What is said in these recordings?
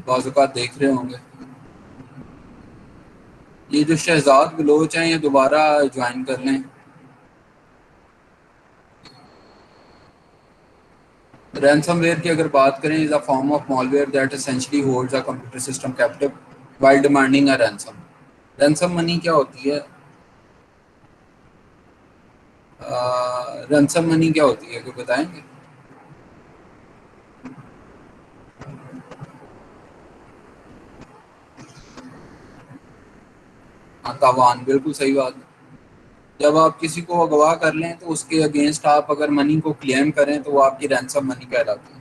बाज़ औक़ात देख रहे होंगे। ये जो शहजाद बलोच हैं ये दोबारा ज्वाइन कर लें। रैनसमवेयर की अगर बात करें, is a form of malware that essentially holds a computer system captive while demanding a ransom. Ransom money क्या होती है? रैनसम मनी क्या होती है, कोई बताएंगे? हाँ, तावान, बिल्कुल सही बात है। जब आप किसी को अगवा कर लें तो उसके अगेंस्ट आप अगर मनी को क्लेम करें तो वो आपकी रैंसम मनी कहलाती है,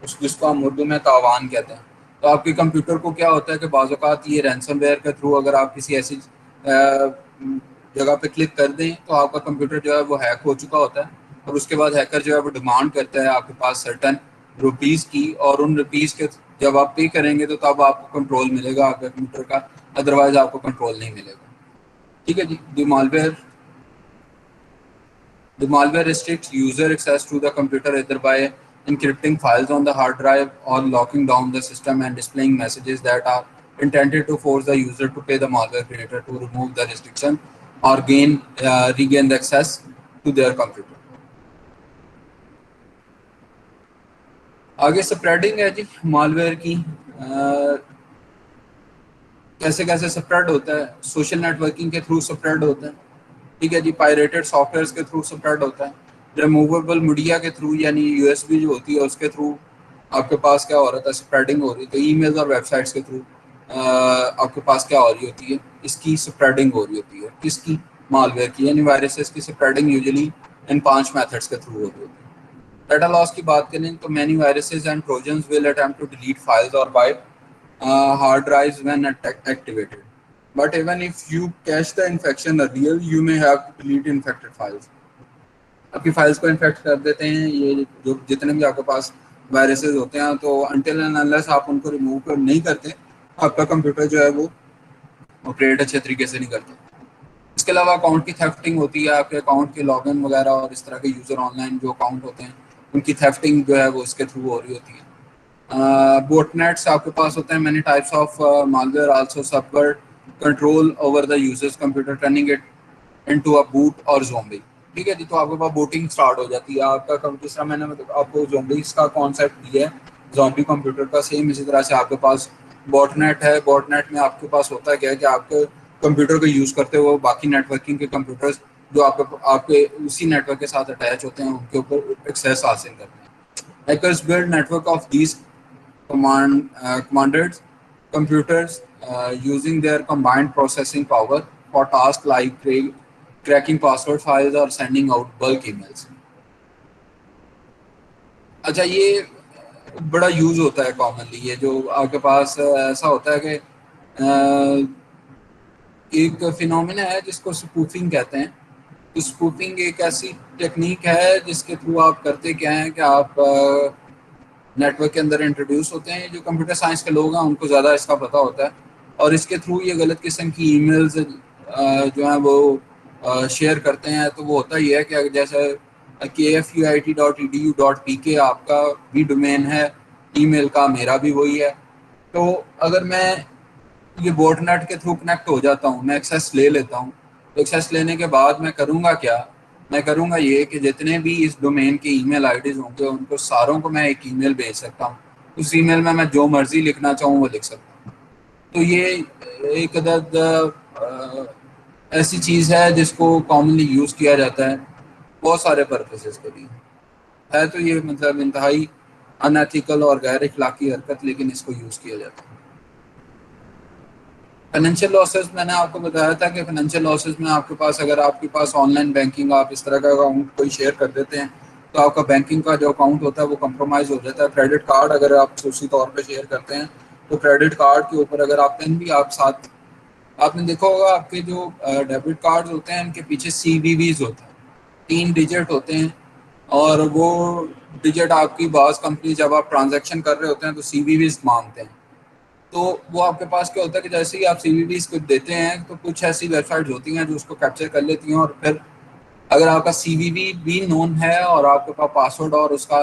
उस जिसको हम उर्दू में तावान कहते हैं। तो आपके कंप्यूटर को क्या होता है कि बाज़ औक़ात ये रैंसमवेयर के थ्रू अगर आप किसी ऐसी जगह पे क्लिक कर दें तो आपका कंप्यूटर जो है वो हैक हो चुका होता है, और उसके बाद हैकर जो है वो डिमांड करता है आपके पास सर्टन रुपीज़ की, और उन रुपीज़ के जब आप पे करेंगे तो तब आपको कंट्रोल मिलेगा आपके कंप्यूटर का, अदरवाइज आपको कंट्रोल नहीं मिलेगा। ठीक है जी। The malware restricts user access to the computer either by encrypting files on the hard drive or locking down the system and displaying messages that are intended to force the user to pay the malware creator to remove the restriction or regain the access to their computer. आगे spreading है जी malware की। कैसे कैसे spread होता है? Social networking के through spread होता है। ठीक है जी। पायरेटेड सॉफ्टवेयर के थ्रू स्प्रेड होता है। रिमूवेबल मीडिया के थ्रू, यानी यूएसबी जो होती है उसके थ्रू आपके पास क्या हो रहा था, स्प्रेडिंग हो रही। तो ईमेल्स और वेबसाइट्स के थ्रू आपके पास क्या हो रही होती है, इसकी स्प्रेडिंग हो रही होती है। किसकी? मालवेयर की, यानी वायरसेस की स्प्रेडिंग यूजुअली इन 5 मेथड्स के थ्रू हो रही होती है। डाटा लॉस की बात करें तो many viruses and Trojans will attempt to delete files और wipe hard drives when activated. But even if you catch the infection earlier, you may have to delete infected files. आपकी files को infect कर देते हैं ये जो जितने भी आपके पास वायरसेस होते हैं, तो अनटिल एंड अनलेस आप उनको रिमूव कर नहीं करते, आपका कंप्यूटर जो है वो ऑपरेट अच्छे तरीके से नहीं करता। इसके अलावा अकाउंट की थेफ्टिंग होती है, आपके अकाउंट के लॉगिन वगैरह और इस तरह के यूज़र ऑनलाइन जो अकाउंट होते हैं उनकी थेफ्टिंग जो है वो इसके थ्रू हो रही होती है। बोटनेट्स आपके पास होते हैं। Many types of malware also subvert control over the users computer, turning it into a boot और ज़ॉम्बी। ठीक है जी। तो आपके पास बूटिंग स्टार्ट हो जाती है आपका, जिस तरह मैंने आपको ज़ॉम्बीज का कॉन्सेप्ट दिया है, ज़ॉम्बी कंप्यूटर का, सेम इसी तरह से आपके पास बॉटनेट है। बॉटनेट में आपके पास होता है क्या है कि आपके कंप्यूटर को यूज़ करते हुए बाकी नेटवर्किंग के कंप्यूटर्स जो आपके उसी नेटवर्क के साथ अटैच होते हैं उनके ऊपर एक्सेस हासिल करते हैं। Hackers build network of these commanded computers using their combined processing power for tasks like cracking password files or sending out bulk emails. अच्छा, ये बड़ा यूज होता है कॉमनली। ये जो आपके पास ऐसा होता है कि एक फिनोमिना है जिसको स्पूफिंग कहते हैं। तो स्पूफिंग एक ऐसी टेक्निक है जिसके थ्रू आप करते क्या है कि आप नेटवर्क के अंदर इंट्रोड्यूस होते हैं। जो कंप्यूटर साइंस के लोग हैं उनको ज़्यादा इसका पता होता है, और इसके थ्रू ये गलत किस्म की ईमेल्स जो हैं वो शेयर करते हैं। तो वो होता ही है कि जैसे KFUIT.edu.pk आपका भी डोमेन है ईमेल का, मेरा भी वही है। तो अगर मैं ये बोटनेट के थ्रू कनेक्ट हो जाता हूँ, मैं एक्सेस ले लेता हूँ, तो एक्सेस लेने के बाद मैं करूँगा क्या? मैं करूँगा ये कि जितने भी इस डोमेन के ईमेल आईडीज़ होंगे उनको सारों को मैं एक ईमेल भेज सकता हूँ। उस ईमेल में मैं जो मर्जी लिखना चाहूँ वो लिख सकता हूँ। तो ये एक अदद ऐसी चीज़ है जिसको कॉमनली यूज़ किया जाता है बहुत सारे पर्पसेस के लिए। है तो ये मतलब इंतहाई अनएथिकल और गैर इखलाकी हरकत, लेकिन इसको यूज़ किया जाता है। फाइनेंशियल लॉसेस मैंने आपको बताया था कि फाइनेंशियल लॉसेस में आपके पास, अगर आपके पास ऑनलाइन बैंकिंग आप इस तरह का अकाउंट कोई शेयर कर देते हैं तो आपका बैंकिंग का जो अकाउंट होता है वो कंप्रोमाइज़ हो जाता है। क्रेडिट कार्ड अगर आप खसूसी तौर पे शेयर करते हैं तो क्रेडिट कार्ड के ऊपर अगर आप पिन भी आप साथ, आपने देखा होगा आपके जो डेबिट कार्ड होते हैं उनके पीछे CVVs होते हैं, 3 डिजिट होते हैं, और वो डिजिट आपकी बाज़ कंपनी जब आप ट्रांजैक्शन कर रहे होते हैं तो CVVs मांगते हैं। तो वो आपके पास क्या होता है कि जैसे ही आप CVVs को देते हैं तो कुछ ऐसी वेबसाइट्स होती हैं जो उसको कैप्चर कर लेती हैं, और फिर अगर आपका CVV भी नोन है और आपके पास पासवर्ड और उसका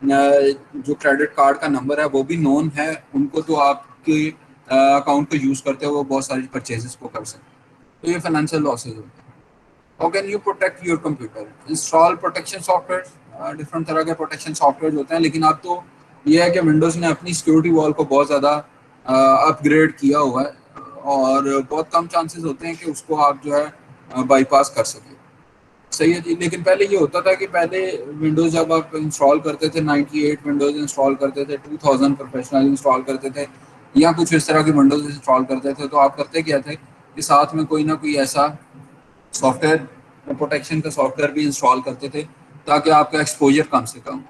जो क्रेडिट कार्ड का नंबर है वो भी नोन है उनको, तो आपके अकाउंट को यूज करते हुए वो बहुत सारी परचेजेस को कर सकते हैं। तो ये फाइनेंशियल लॉसेज होते हैं। How can you protect your computer? Install protection software. Different तरह के प्रोटेक्शन सॉफ्टवेयर होते हैं, लेकिन अब तो ये है कि विंडोज़ ने अपनी सिक्योरिटी वॉल को बहुत ज़्यादा अपग्रेड किया हुआ है, और बहुत कम चांसेस होते हैं कि उसको आप जो है बाईपास कर सकें। सही है जी। लेकिन पहले ये होता था कि पहले विंडोज़ जब आप इंस्टॉल करते थे, 98 विंडोज़ इंस्टॉल करते थे, 2000 प्रोफेशनल इंस्टॉल करते थे, या कुछ इस तरह के विंडोज़ इंस्टॉल करते थे, तो आप करते क्या थे कि साथ में कोई ना कोई ऐसा सॉफ्टवेयर, प्रोटेक्शन का सॉफ्टवेयर भी इंस्टॉल करते थे, ताकि आपका एक्सपोजर कम से कम।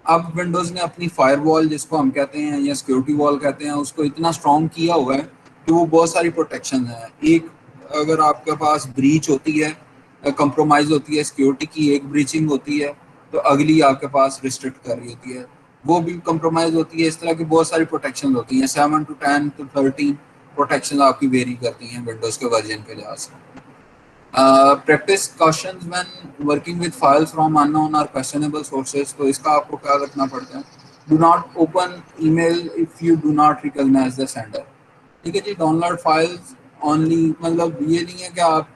अब विंडोज़ ने अपनी फायरवॉल, जिसको हम कहते हैं या सिक्योरिटी वॉल कहते हैं, उसको इतना स्ट्रॉन्ग किया हुआ है कि वो बहुत सारी प्रोटेक्शन है। एक, अगर आपके पास ब्रीच होती है, कंप्रोमाइज़ होती है सिक्योरिटी की, एक ब्रीचिंग होती है, तो अगली आपके पास रिस्ट्रिक्ट कर रही होती है, वो भी कंप्रोमाइज़ होती है। इस तरह की बहुत सारी प्रोटेक्शन होती हैं, 7 to 10 to 13 प्रोटेक्शन आपकी वेरी करती हैं विंडोज़ के वर्जन के लिहाज से। Practice cautions when working with files from unknown or questionable sources, तो इसका आपको क्या रखना पड़ता है? Do not open email if you do not recognize the sender। ठीक है जी। डाउनलोड फाइल्स ओनली, मतलब ये नहीं है कि आप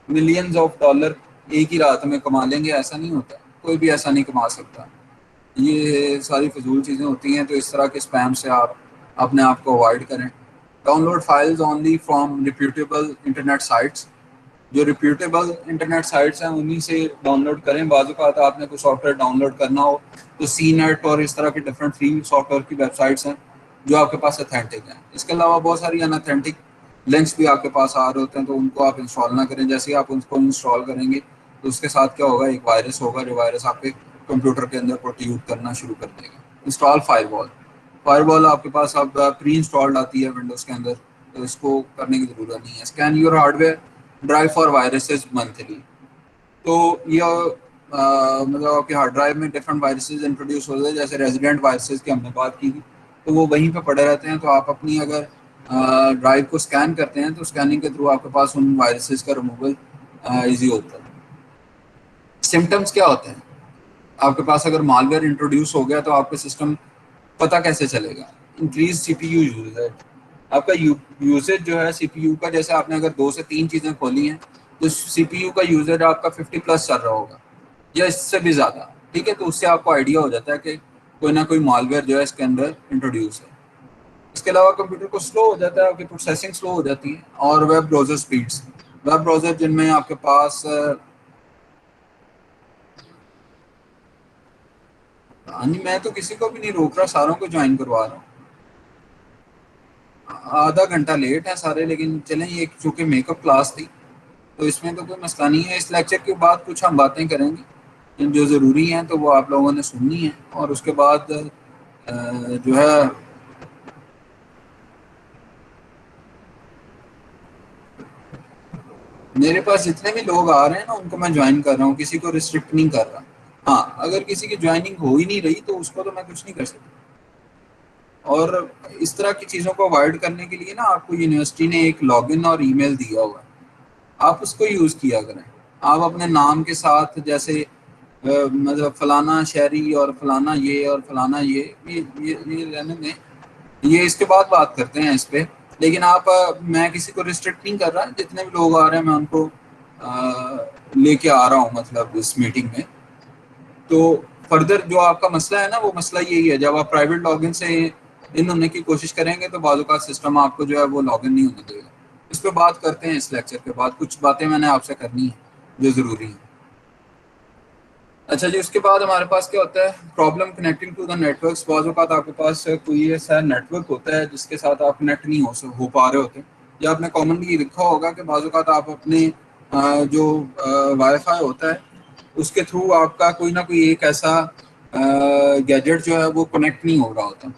मिलियंस ऑफ डॉलर एक ही रात में कमा लेंगे, ऐसा नहीं होता। कोई भी ऐसा नहीं कमा सकता। ये सारी फजूल चीज़ें होती हैं, तो इस तरह के स्पैम से आप अपने आप को अवॉइड करें। Download files only from reputable internet sites. जो रिप्यूटेबल इंटरनेट साइट्स हैं उन्हीं से डाउनलोड करें। बाज़ औक़ात आपने कोई सॉफ्टवेयर डाउनलोड करना हो तो सी नेट और इस तरह के डिफरेंट फ्री सॉफ्टवेयर की वेबसाइट्स हैं जो आपके पास अथेंटिक हैं। इसके अलावा बहुत सारी अनअथेंटिक लिंक्स भी आपके पास आ रहे होते हैं, तो उनको आप इंस्टॉल ना करें। जैसे ही आप उनको इंस्टॉल करेंगे तो उसके साथ क्या होगा, एक वायरस होगा, जो वायरस आपके कंप्यूटर के अंदर प्रोट्यूट करना शुरू कर देगा। Install firewall. फायरवॉल आपके पास अब प्री इंस्टॉल्ड आती है विंडोज़ के अंदर, तो इसको करने की ज़रूरत नहीं है। Scan your hardware drive for viruses monthly. तो यह मतलब आपके हार्ड ड्राइव में डिफरेंट वायरसेस इंट्रोड्यूस होते हैं, जैसे रेजिडेंट वायरसेस की हमने बात की थी, तो वो वहीं पे पड़े रहते हैं। तो आप अपनी अगर ड्राइव को स्कैन करते हैं तो स्कैनिंग के थ्रू आपके पास उन वायरसेस का रिमूवल ईजी होता है। सिम्टम्स क्या होते हैं? आपके पास अगर मालवेयर इंट्रोड्यूस हो गया तो आपका सिस्टम पता कैसे चलेगा? Increase CPU usage. आपका यूसेज जो है सीपीयू का, जैसे आपने अगर 2 से 3 चीज़ें खोली हैं तो सीपीयू का यूजेज आपका 50 प्लस चल रहा होगा या इससे भी ज़्यादा। ठीक है, तो उससे आपको आइडिया हो जाता है कि कोई ना कोई मालवेयर जो है इसके अंदर इंट्रोड्यूस है। इसके अलावा कंप्यूटर को स्लो हो जाता है, आपकी प्रोसेसिंग स्लो हो जाती है। और web browser speeds, web browser जिनमें आपके पास मैं तो किसी को भी नहीं रोक रहा, सारों को ज्वाइन करवा रहा हूँ। आधा घंटा लेट है सारे, लेकिन चलें, ये चूँकि मेकअप क्लास थी तो इसमें तो कोई मसला नहीं है। इस लेक्चर के बाद कुछ हम बातें करेंगे जो ज़रूरी हैं, तो वो आप लोगों ने सुननी है। और उसके बाद जो है मेरे पास जितने भी लोग आ रहे हैं ना उनको मैं ज्वाइन कर रहा हूँ, किसी को रिस्ट्रिक्ट नहीं कर रहा। हाँ, अगर किसी की ज्वाइनिंग हो ही नहीं रही तो उसको तो मैं कुछ नहीं कर सकता। और इस तरह की चीज़ों को अवॉइड करने के लिए ना आपको यूनिवर्सिटी ने एक लॉगिन और ईमेल दिया हुआ है, आप उसको यूज़ किया करें। आप अपने नाम के साथ, जैसे मतलब फलाना शहरी और फलाना ये और फलाना ये रहने में, ये इसके बाद बात करते हैं इस पे। लेकिन आप मैं किसी को रिस्ट्रिक्ट नहीं कर रहा, जितने भी लोग आ रहे हैं मैं उनको लेके आ रहा हूँ, मतलब इस मीटिंग में। तो फर्दर जो आपका मसला है ना, वो मसला यही है, जब आप प्राइवेट लॉगिन से इन होने की कोशिश करेंगे तो बाजू का सिस्टम आपको जो है वो लॉगिन नहीं होने देगा। इस पर बात करते हैं इस लेक्चर के बाद। कुछ बातें मैंने आपसे करनी है जो ज़रूरी है। अच्छा जी, उसके बाद हमारे पास क्या होता है, problem connecting to the networks. बाज़ औक़ात आपके पास कोई ऐसा नेटवर्क होता है जिसके साथ आप कनेक्ट नहीं हो पा रहे होते, या आपने कॉमनली लिखा होगा कि बाज़ औक़ात आप अपने जो वाईफाई होता है उसके थ्रू आपका कोई ना कोई एक ऐसा गैजेट जो है वो कनेक्ट नहीं हो रहा होता।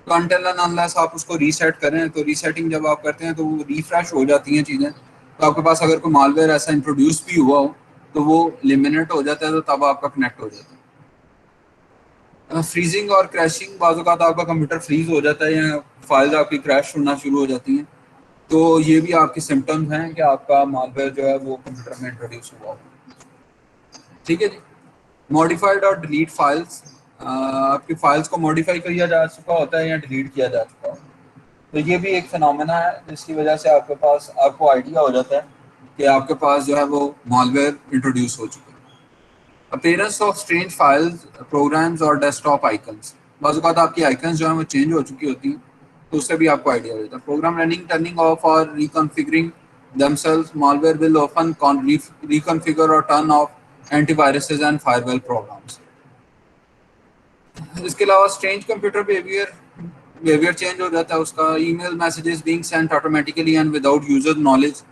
तो अनटिल एंड अनलेस आप उसको रीसेट करें, तो रीसेटिंग जब आप करते हैं तो वो रिफ्रेश हो जाती हैं चीज़ें। तो आपके पास अगर कोई मालवेयर ऐसा इंट्रोड्यूस भी हुआ हो तो वो लिमिनेट हो जाता है, तो तब आपका कनेक्ट हो जाता है। फ्रीजिंग और क्रैशिंग, बाज़ औक़ात आपका कंप्यूटर फ्रीज हो जाता है या फाइल्स आपकी क्रैश होना शुरू हो जाती हैं, तो ये भी आपके सिम्टम्स हैं कि आपका मालवेयर जो है वो कंप्यूटर में इंट्रोड्यूस हुआ हो। ठीक है जी। मॉडिफाइड और डिलीट फाइल्स, आपकी फाइल्स को मॉडिफाई किया जा चुका होता है या डिलीट किया जा चुका होता है। तो ये भी एक फिनोमेना है जिसकी वजह से आपके पास आपको आइडिया हो जाता है कि आपके पास जो है वो मॉलवेयर इंट्रोड्यूस हो चुके हैं। Appearance of strange files, programs और डेस्कटॉप आइकन्स, बाज़ औक़ात आपकी आइकन्स जो है वो चेंज हो चुकी होती हैं, तो उससे भी आपको आइडिया हो जाता है। प्रोग्राम रनिंग, टर्निंग ऑफ और रिकॉन्फ़िगरिंग themselves, malware will often reconfigure or turn off antiviruses and firewall programs. इसके अलावा स्ट्रेंज कंप्यूटर बिहेवियर चेंज हो जाता है उसका। Email messages being Saint automatically and without user knowledge,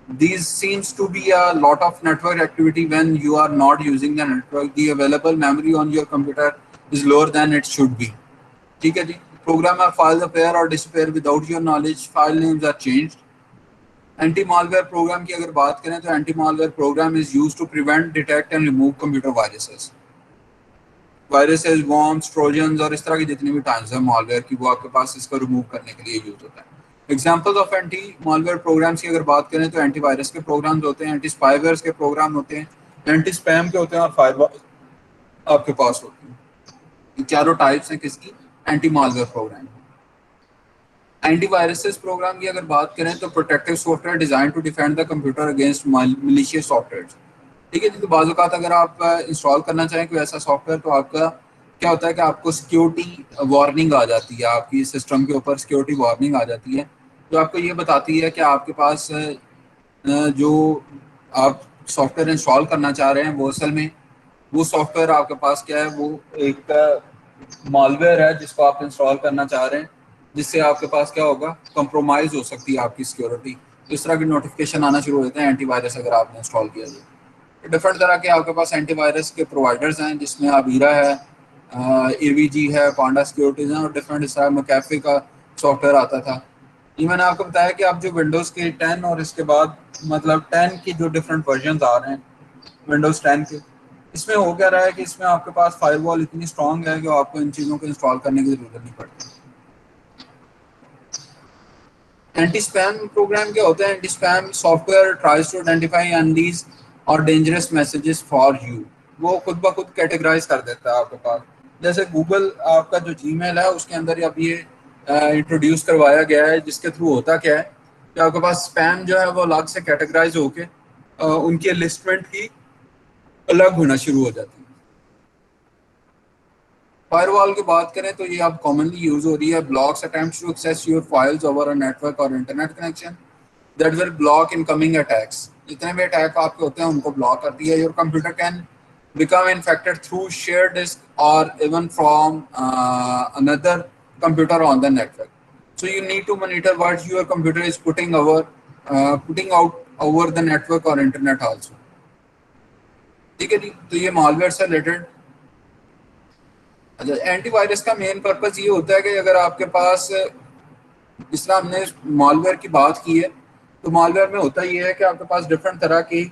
these seems to be a lot of network activity when you are not using the network. The available memory on your computer is lower than it should be. ठीक है जी। Programme और files appear or disappear without your knowledge. File names are changed. Anti malware program की अगर बात करें तो anti malware program is use to prevent, detect and remove computer viruses, worms, Trojans और इस तरह की जितनी भी टाइप्स है मालवेयर की, वो आपके पास इसको रिमूव करने के लिए यूज होता है। Examples of anti malware programs की अगर बात करें तो एंटीवायरस के प्रोग्राम्स होते हैं, एंटी स्पाईवेयर के प्रोग्राम होते हैं, एंटी स्पैम के होते हैं और फायरवॉल आपके पास होते हैं। ये चारों टाइप्स हैं किसकी, anti malware program. Antiviruses program की अगर बात करें तो protective software design to defend the computer against malicious software. ठीक है जी। तो बाज़ औक़ात अगर आप इंस्टॉल करना चाहें कोई ऐसा सॉफ्टवेयर तो आपका क्या होता है कि आपको सिक्योरिटी वार्निंग आ जाती है, आपकी सिस्टम के ऊपर सिक्योरिटी वार्निंग आ जाती है जो आपको ये बताती है कि आपके पास जो आप सॉफ्टवेयर इंस्टॉल करना चाह रहे हैं वो असल में वो सॉफ्टवेयर आपके पास क्या है, वो एक मालवेयर है जिसको आप इंस्टॉल करना चाह रहे हैं, जिससे आपके पास क्या होगा, कंप्रोमाइज हो सकती है आपकी सिक्योरिटी। तो इस तरह की नोटिफिकेशन आना शुरू हो जाते हैं एंटीवायरस अगर आपने इंस्टॉल किया जाए। डिफरेंट तरह के आपके पास एंटीवायरस के प्रोवाइडर्स हैं जिसमें अवीरा है, एवीजी है, पांडा सिक्योरिटीज हैं और डिफरेंट इस तरह मैकेफे का सॉफ्टवेयर आता था। ये मैंने आपको बताया कि आप जो विंडोज़ के 10 और इसके बाद मतलब 10 की जो डिफरेंट वर्जन आ रहे हैं विंडोज़ 10 के, इसमें हो क्या रहा है कि इसमें आपके पास फायरवॉल इतनी स्ट्रांग है कि आपको इन चीज़ों को इंस्टॉल करने की जरूरत नहीं पड़ती। एंटी स्पैम प्रोग्राम क्या होता है, anti spam software tries to identify अनदीज और डेंजरस मैसेजेस फॉर यू। वो खुद ब खुद कैटेगराइज कर देता है आपके पास। जैसे गूगल आपका जो जीमेल है उसके अंदर अब ये इंट्रोड्यूस करवाया गया है, जिसके थ्रू होता क्या है कि आपके पास स्पैम जो है वो अलग से कैटेगराइज होके उनकी लिस्टमेंट ही अलग होना शुरू हो जाती है। फायरवॉल की बात करें तो ये अब कॉमनली यूज हो रही है। Blocks attempts to access your files over a network और internet connection that will block incoming attacks. जितने भी अटैक आपके होते हैं उनको ब्लॉक करती है। Your computer can become infected through shared disk or even from another computer on the network. So you need to monitor what your computer is putting out over the network or internet also. ठीक है जी। तो ये malware से related. अच्छा, antivirus का main purpose ये होता है कि अगर आपके पास, जिस तरह हमने मालवेयर की बात की है, तो मालवेयर में होता ये है कि आपके पास डिफरेंट तरह की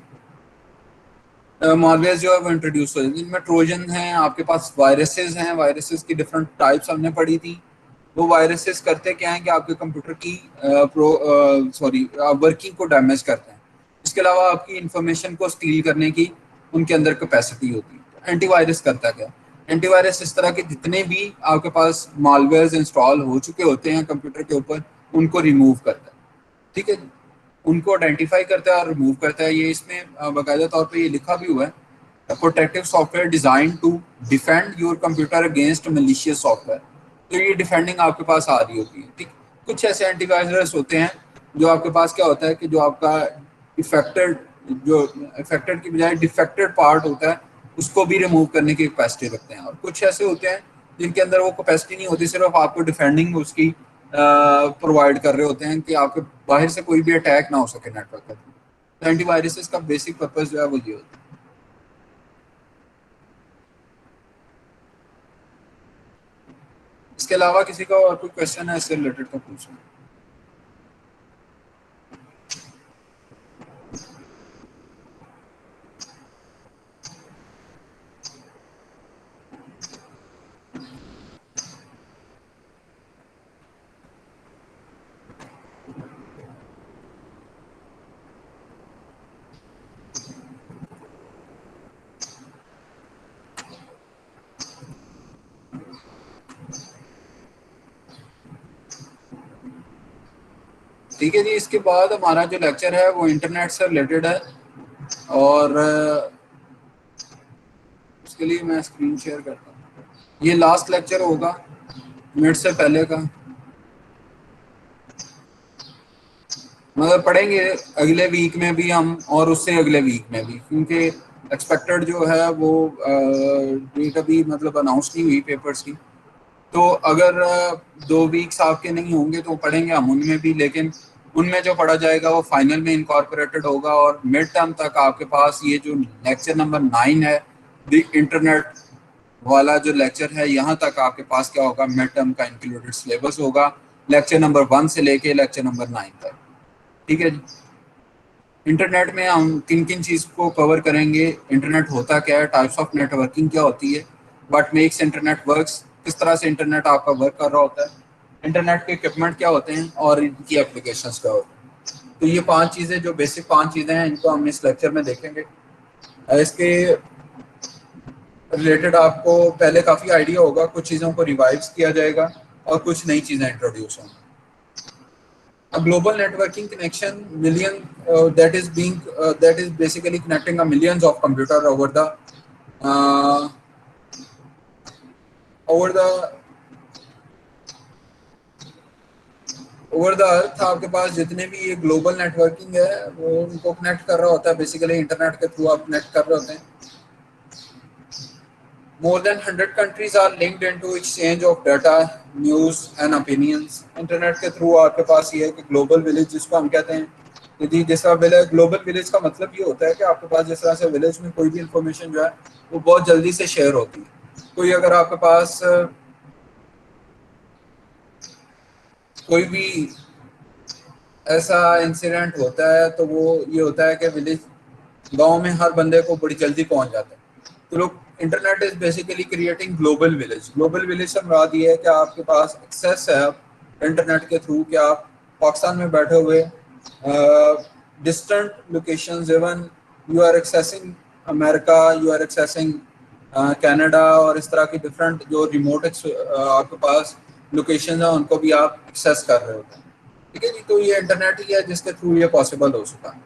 मालवेयर जो है वो इंट्रोड्यूस हो जाती है। इनमें ट्रोजन हैं, आपके पास वायरसेस हैं, वायरसेस की डिफरेंट टाइप्स हमने पढ़ी थी। वो वायरसेस करते क्या हैं कि आपके कंप्यूटर की वर्किंग को डैमेज करते हैं। इसके अलावा आपकी इंफॉर्मेशन को स्टील करने की उनके अंदर कैपेसिटी होती है। एंटीवायरस करता क्या, एंटीवायरस इस तरह के जितने भी आपके पास मालवेयर इंस्टॉल हो चुके होते हैं कंप्यूटर के ऊपर उनको रिमूव करता है। ठीक है, उनको आइडेंटिफाई करता है और रिमूव करता है। ये इसमें बाकायदा तौर पे ये लिखा भी हुआ है, protective software design to defend your computer against malicious software. तो ये डिफेंडिंग आपके पास आ रही होती है। ठीक, कुछ ऐसे एंटीवायरस होते हैं जो आपके पास क्या होता है कि जो आपका इफेक्टेड जो इफेक्टेड की बजाय डिफेक्टेड पार्ट होता है उसको भी रिमूव करने की कैपेसिटी रखते हैं। और कुछ ऐसे होते हैं जिनके अंदर वो कैपेसिटी नहीं होती, सिर्फ आपको डिफेंडिंग उसकी प्रोवाइड कर रहे होते हैं कि आपके बाहर से कोई भी अटैक ना हो सके नेटवर्क पर। तो एंटीवायरसेस का बेसिक पर्पस जो है वो ये होता है। इसके अलावा किसी का और कोई क्वेश्चन है इससे रिलेटेड तो पूछना। ठीक है जी। इसके बाद हमारा जो लेक्चर है वो इंटरनेट से रिलेटेड है, और उसके लिए मैं स्क्रीन शेयर करता हूँ। ये लास्ट लेक्चर होगा मिड से पहले का, मगर पढ़ेंगे अगले वीक में भी हम और उससे अगले वीक में भी, क्योंकि एक्सपेक्टेड जो है वो डेट अभी मतलब अनाउंस नहीं हुई पेपर्स की। तो अगर 2 वीक्स आपके नहीं होंगे तो पढ़ेंगे हम उनमें भी, लेकिन उनमें जो पढ़ा जाएगा वो फाइनल में इनकॉर्पोरेटेड होगा, और मिड टर्म तक आपके पास ये जो लेक्चर नंबर 9 है द इंटरनेट वाला जो लेक्चर है, यहाँ तक आपके पास क्या होगा, मिड टर्म का इंक्लूडेड सिलेबस होगा, लेक्चर नंबर 1 से लेके लेक्चर नंबर 9 तक। ठीक है जी। इंटरनेट में हम किन किन चीज़ को कवर करेंगे, इंटरनेट होता क्या है, टाइप्स ऑफ नेटवर्किंग क्या होती है, व्हाट मेक्स इंटरनेट वर्क्स, किस तरह से इंटरनेट आपका वर्क कर रहा होता है, इंटरनेट के इक्विपमेंट क्या होते हैं और इनकी एप्लीकेशंस क्या होती हैं। तो ये 5 चीज़ें, जो बेसिक 5 चीज़ें हैं, इनको हम इस लेक्चर में देखेंगे। इसके रिलेटेड आपको पहले काफ़ी आइडिया होगा, कुछ चीज़ों को रिवाइज किया जाएगा और कुछ नई चीज़ें इंट्रोड्यूस होंगी। A global networking connection million that is basically connecting a millions of computer uh, over the over the earth. आपके पास जितने भी ये ग्लोबल नेटवर्किंग है वो उनको कनेक्ट कर रहा होता है, बेसिकली इंटरनेट के थ्रू आप कनेक्ट कर रहे होते हैं। More than 100 countries are linked into exchange of data, news and opinions. Internet के थ्रू आपके पास ये है कि ग्लोबल विलेज जिसको हम कहते हैं, यदि जैसा विलेज, ग्लोबल विलेज का मतलब ये होता है कि आपके पास जिस तरह से विलेज में कोई भी इंफॉर्मेशन जो है वो बहुत जल्दी से शेयर होती है। कोई अगर आपके पास कोई भी ऐसा इंसिडेंट होता है तो वो ये होता है कि विलेज गांव में हर बंदे को बड़ी जल्दी पहुंच जाता है। तो लोग, internet is basically creating global village. Global village से मुराद ये है कि आपके पास एक्सेस है इंटरनेट के थ्रू, कि आप पाकिस्तान में बैठे हुए distant locations, even you are accessing America, you are accessing Canada, और इस तरह की डिफरेंट जो रिमोट आपके पास लोकेशन है उनको भी आप एक्सेस कर रहे होते हैं। ठीक है जी। तो ये इंटरनेट ही है जिसके थ्रू ये पॉसिबल हो चुका है।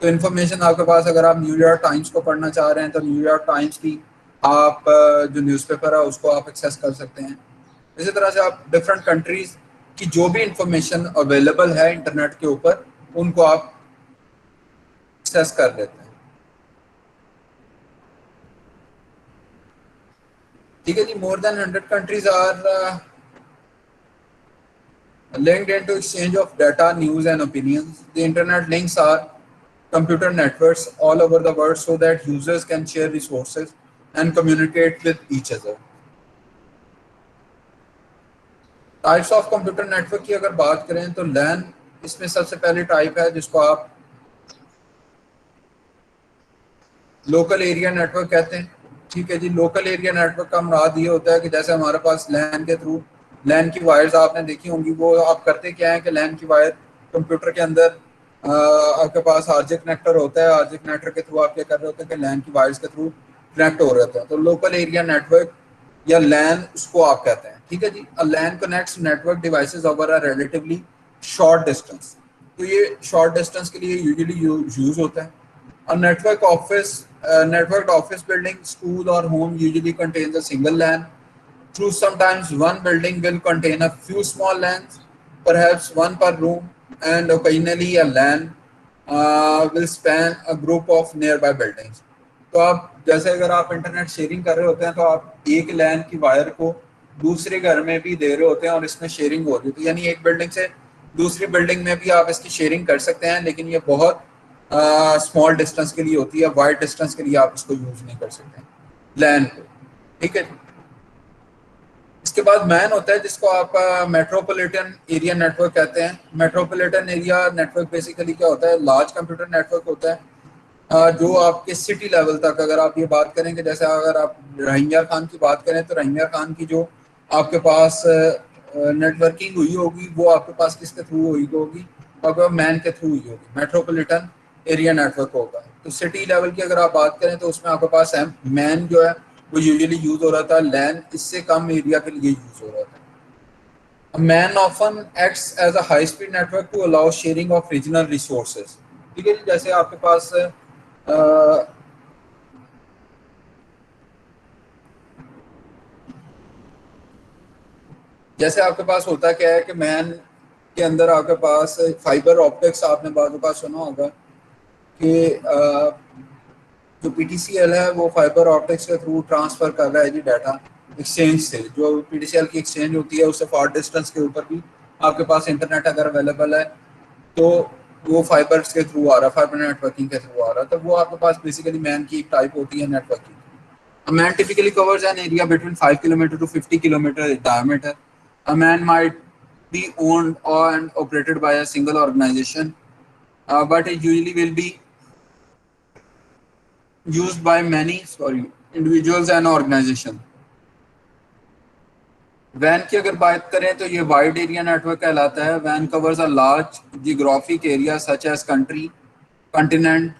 तो इन्फॉर्मेशन आपके पास, अगर आप न्यूयॉर्क टाइम्स को पढ़ना चाह रहे हैं तो न्यूयॉर्क टाइम्स की आप जो न्यूज़पेपर है उसको आप एक्सेस कर सकते हैं। इसी तरह से आप डिफरेंट कंट्रीज की जो भी इंफॉर्मेशन अवेलेबल है इंटरनेट के ऊपर उनको आप एक्सेस कर लेते हैं। ठीक है जी। More than 100 countries are linked into exchange of data, news and opinions. The internet links are computer networks all over the world so that users can share resources and communicate with each other. Types of computer network की अगर बात करें तो लैन इसमें सबसे पहले type है, जिसको आप लोकल एरिया नेटवर्क कहते हैं। ठीक है जी। लोकल एरिया नेटवर्क का मुराद ये होता है कि जैसे हमारे पास लैन के थ्रू, लैन की वायर्स आपने देखी होंगी, वो आप करते क्या है कि लैन की वायर कंप्यूटर के अंदर आपके पास आरजे कनेक्टर होता है, आरजे कनेक्टर के थ्रू आप क्या कर रहे होते हैं कि लैन की वायर्स के थ्रू कनेक्ट हो रहे होते हैं। तो लोकल एरिया नेटवर्क या लैन उसको आप कहते हैं। ठीक है जी। A LAN connects network devices over a relatively short distance. तो ये शॉर्ट डिस्टेंस के लिए यूजुअली यूज होता है। A networked office building, school or home usually contains a single LAN. Through sometimes one building will contain a few small LANs, perhaps one per room, and occasionally a LAN will span a group of nearby buildings. तो आप जैसे अगर आप internet sharing कर रहे होते हैं तो आप एक लैन की वायर को दूसरे घर में भी दे रहे होते हैं और इसमें शेयरिंग हो रही है। तो यानी एक बिल्डिंग से दूसरी बिल्डिंग में भी आप इसकी शेयरिंग कर सकते हैं, लेकिन ये बहुत स्मॉल डिस्टेंस के लिए होती है। वाइड डिस्टेंस के लिए आप इसको यूज नहीं कर सकते लैन को। ठीक है। इसके बाद मैन होता है जिसको आप मेट्रोपॉलिटन एरिया नेटवर्क कहते हैं। मेट्रोपॉलिटन एरिया नेटवर्क बेसिकली क्या होता है, लार्ज कंप्यूटर नेटवर्क होता है जो आपके सिटी लेवल तक, अगर आप ये बात करें कि जैसे अगर आप रहीम खान की बात करें तो रहीम खान की जो आपके पास नेटवर्किंग हुई होगी वो आपके पास किसके थ्रू हुई होगी, आपका मैन के थ्रू हुई होगी, मेट्रोपॉलिटन एरिया नेटवर्क होगा। तो सिटी लेवल की अगर आप बात करें तो उसमें आपके पास मैन जो है वो यूजुअली यूज हो रहा था, लैन इससे कम एरिया के लिए यूज हो रहा था। MAN often acts as a high speed network to allow sharing of regional resources. ठीक है जी, जैसे आपके पास जैसे आपके पास होता क्या है कि मैन के अंदर आपके पास फाइबर ऑप्टिक्स, आपने बाजू का सुना होगा कि जो पीटीसीएल है वो फाइबर ऑप्टिक्स के थ्रू ट्रांसफर कर रहा है जी डाटा एक्सचेंज से। जो पीटीसीएल की एक्सचेंज होती है उससे फार डिस्टेंस के ऊपर भी आपके पास इंटरनेट अगर अवेलेबल है तो वो फाइबर के थ्रू आ रहा है, फाइबर नेटवर्किंग के थ्रू आ रहा है। तो वो आपके पास बेसिकली मैन की एक टाइप होती है networking. A man typically covers an area between 5 kilometer to 50 kilometer in diameter. A man might be owned and operated by a single organization, but it usually will be used by many individuals and organization. वैन की अगर बात करें तो ये wide area network कहलाता है। वैन covers a large geographic area such as country, continent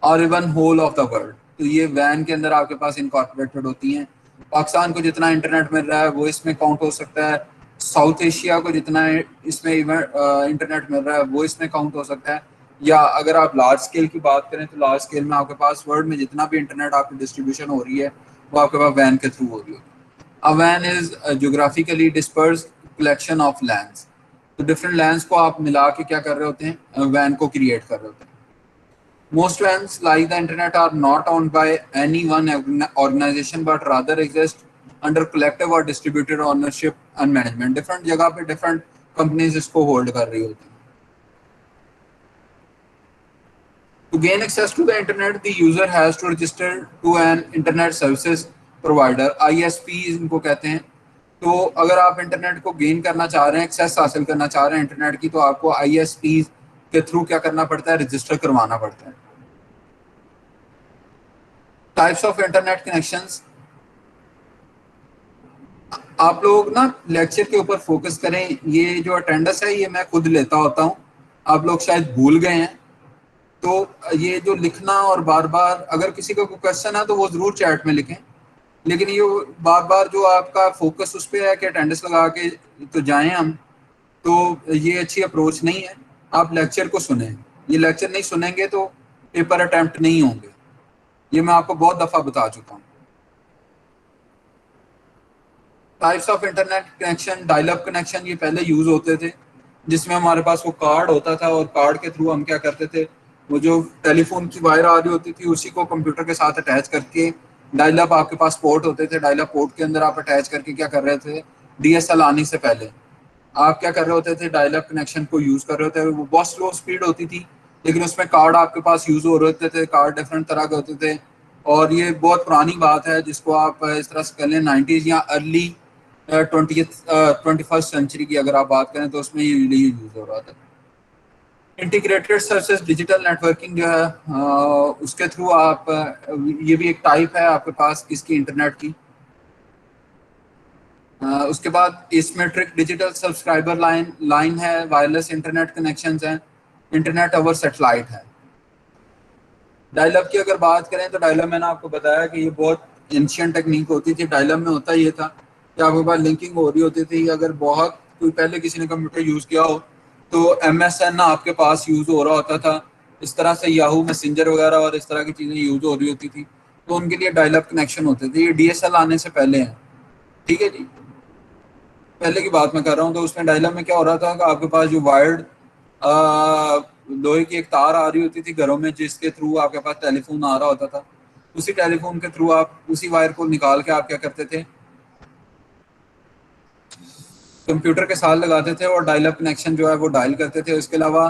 और even whole of the world. तो ये वैन के अंदर आपके पास इनकॉर्पोरेटेड होती हैं। पाकिस्तान को जितना इंटरनेट मिल रहा है वो इसमें काउंट हो सकता है। साउथ एशिया को जितना इसमें इंटरनेट मिल रहा है वो इसमें काउंट हो सकता है। या अगर आप लार्ज स्केल की बात करें तो लार्ज स्केल में आपके पास वर्ल्ड में जितना भी इंटरनेट आपकी डिस्ट्रीब्यूशन हो रही है वो आपके पास वैन के थ्रू हो रही है। A WAN is a geographically dispersed collection of LANs. तो डिफरेंट लैंड्स को आप मिला के क्या कर रहे होते हैं, वैन को क्रिएट कर रहे होते हैं। Most WANs like the internet are not owned by any one organization but rather exist under collective or distributed ownership and management. Different जगह पे डिफरेंट कंपनीज इसको होल्ड कर रही होती हैं। To gain access to the internet, the user has to register to an internet services provider, ISP इनको कहते हैं। तो अगर आप इंटरनेट को गेन करना चाह रहे हैं, एक्सेस हासिल करना चाह रहे हैं इंटरनेट की, तो आपको आईएसपी के थ्रू क्या करना पड़ता है, रजिस्टर करवाना पड़ता है। टाइप्स ऑफ इंटरनेट कनेक्शंस, आप लोग ना लेक्चर के ऊपर फोकस करें। ये जो अटेंडेंस है ये मैं खुद लेता होता हूँ, आप लोग शायद भूल गए हैं। तो ये जो लिखना और बार बार अगर किसी का कोई क्वेश्चन है तो वो जरूर चैट में लिखें, लेकिन ये बार बार जो आपका फोकस उस पर है कि अटेंडेंस लगा के तो जाएं हम, तो ये अच्छी अप्रोच नहीं है। आप लेक्चर को सुने, ये लेक्चर नहीं सुनेंगे तो पेपर अटेम्प्ट नहीं होंगे। ये मैं आपको बहुत दफ़ा बता चुका हूँ। Types of internet connection, dial up connection ये पहले यूज होते थे, जिसमें हमारे पास वो कार्ड होता था और कार्ड के थ्रू हम क्या करते थे, वो जो टेलीफोन की वायर आ रही होती थी उसी को कंप्यूटर के साथ अटैच करके, डायल अप आपके पास पोर्ट होते थे, डायल अप पोर्ट के अंदर आप अटैच करके क्या कर रहे थे, डीएसएल आने से पहले आप क्या कर रहे होते थे, डायल अप कनेक्शन को यूज कर रहे होते थे। वो बहुत स्लो स्पीड होती थी, लेकिन उसमें कार्ड आपके पास यूज हो रहे होते थे, कार्ड डिफरेंट तरह के होते थे। और ये बहुत पुरानी बात है जिसको आप इस तरह से कर लें 90s या अर्ली 21st सेंचुरी की अगर आप बात करें तो उसमें ये यूज हो रहा था। इंटीग्रेटेड सर्विसेज डिजिटल नेटवर्किंग जो है उसके थ्रू आप ये भी एक टाइप है आपके पास इसकी इंटरनेट की। उसके बाद एसिमेट्रिक डिजिटल सब्सक्राइबर लाइन है, वायरलेस इंटरनेट कनेक्शंस हैं, इंटरनेट ओवर सैटेलाइट है। डायल अप की अगर बात करें तो डायल अप मैंने आपको बताया कि ये बहुत एंशियंट टेक्निक होती थी। डायल अप में होता ये था कि आपके पास लिंकिंग हो रही होती थी। अगर बहुत कोई पहले किसी ने कंप्यूटर यूज़ किया हो तो MSN आपके पास यूज़ हो रहा होता था, इस तरह से याहू मैसेंजर वगैरह और इस तरह की चीज़ें यूज़ हो रही होती थी, तो उनके लिए डायल अप कनेक्शन होते थे। ये DSL आने से पहले है, ठीक है जी, पहले की बात मैं कर रहा हूँ। तो उसमें डायलअप में क्या हो रहा था कि आपके पास जो वायर्ड लोहे की एक तार आ रही होती थी घरों में, जिसके थ्रू आपके पास टेलीफोन आ रहा होता था। उसी टेलीफोन के थ्रू आप उसी वायर को निकाल के आप क्या करते थे, कंप्यूटर के साथ लगाते थे और डायलअप कनेक्शन जो है वो डायल करते थे। इसके अलावा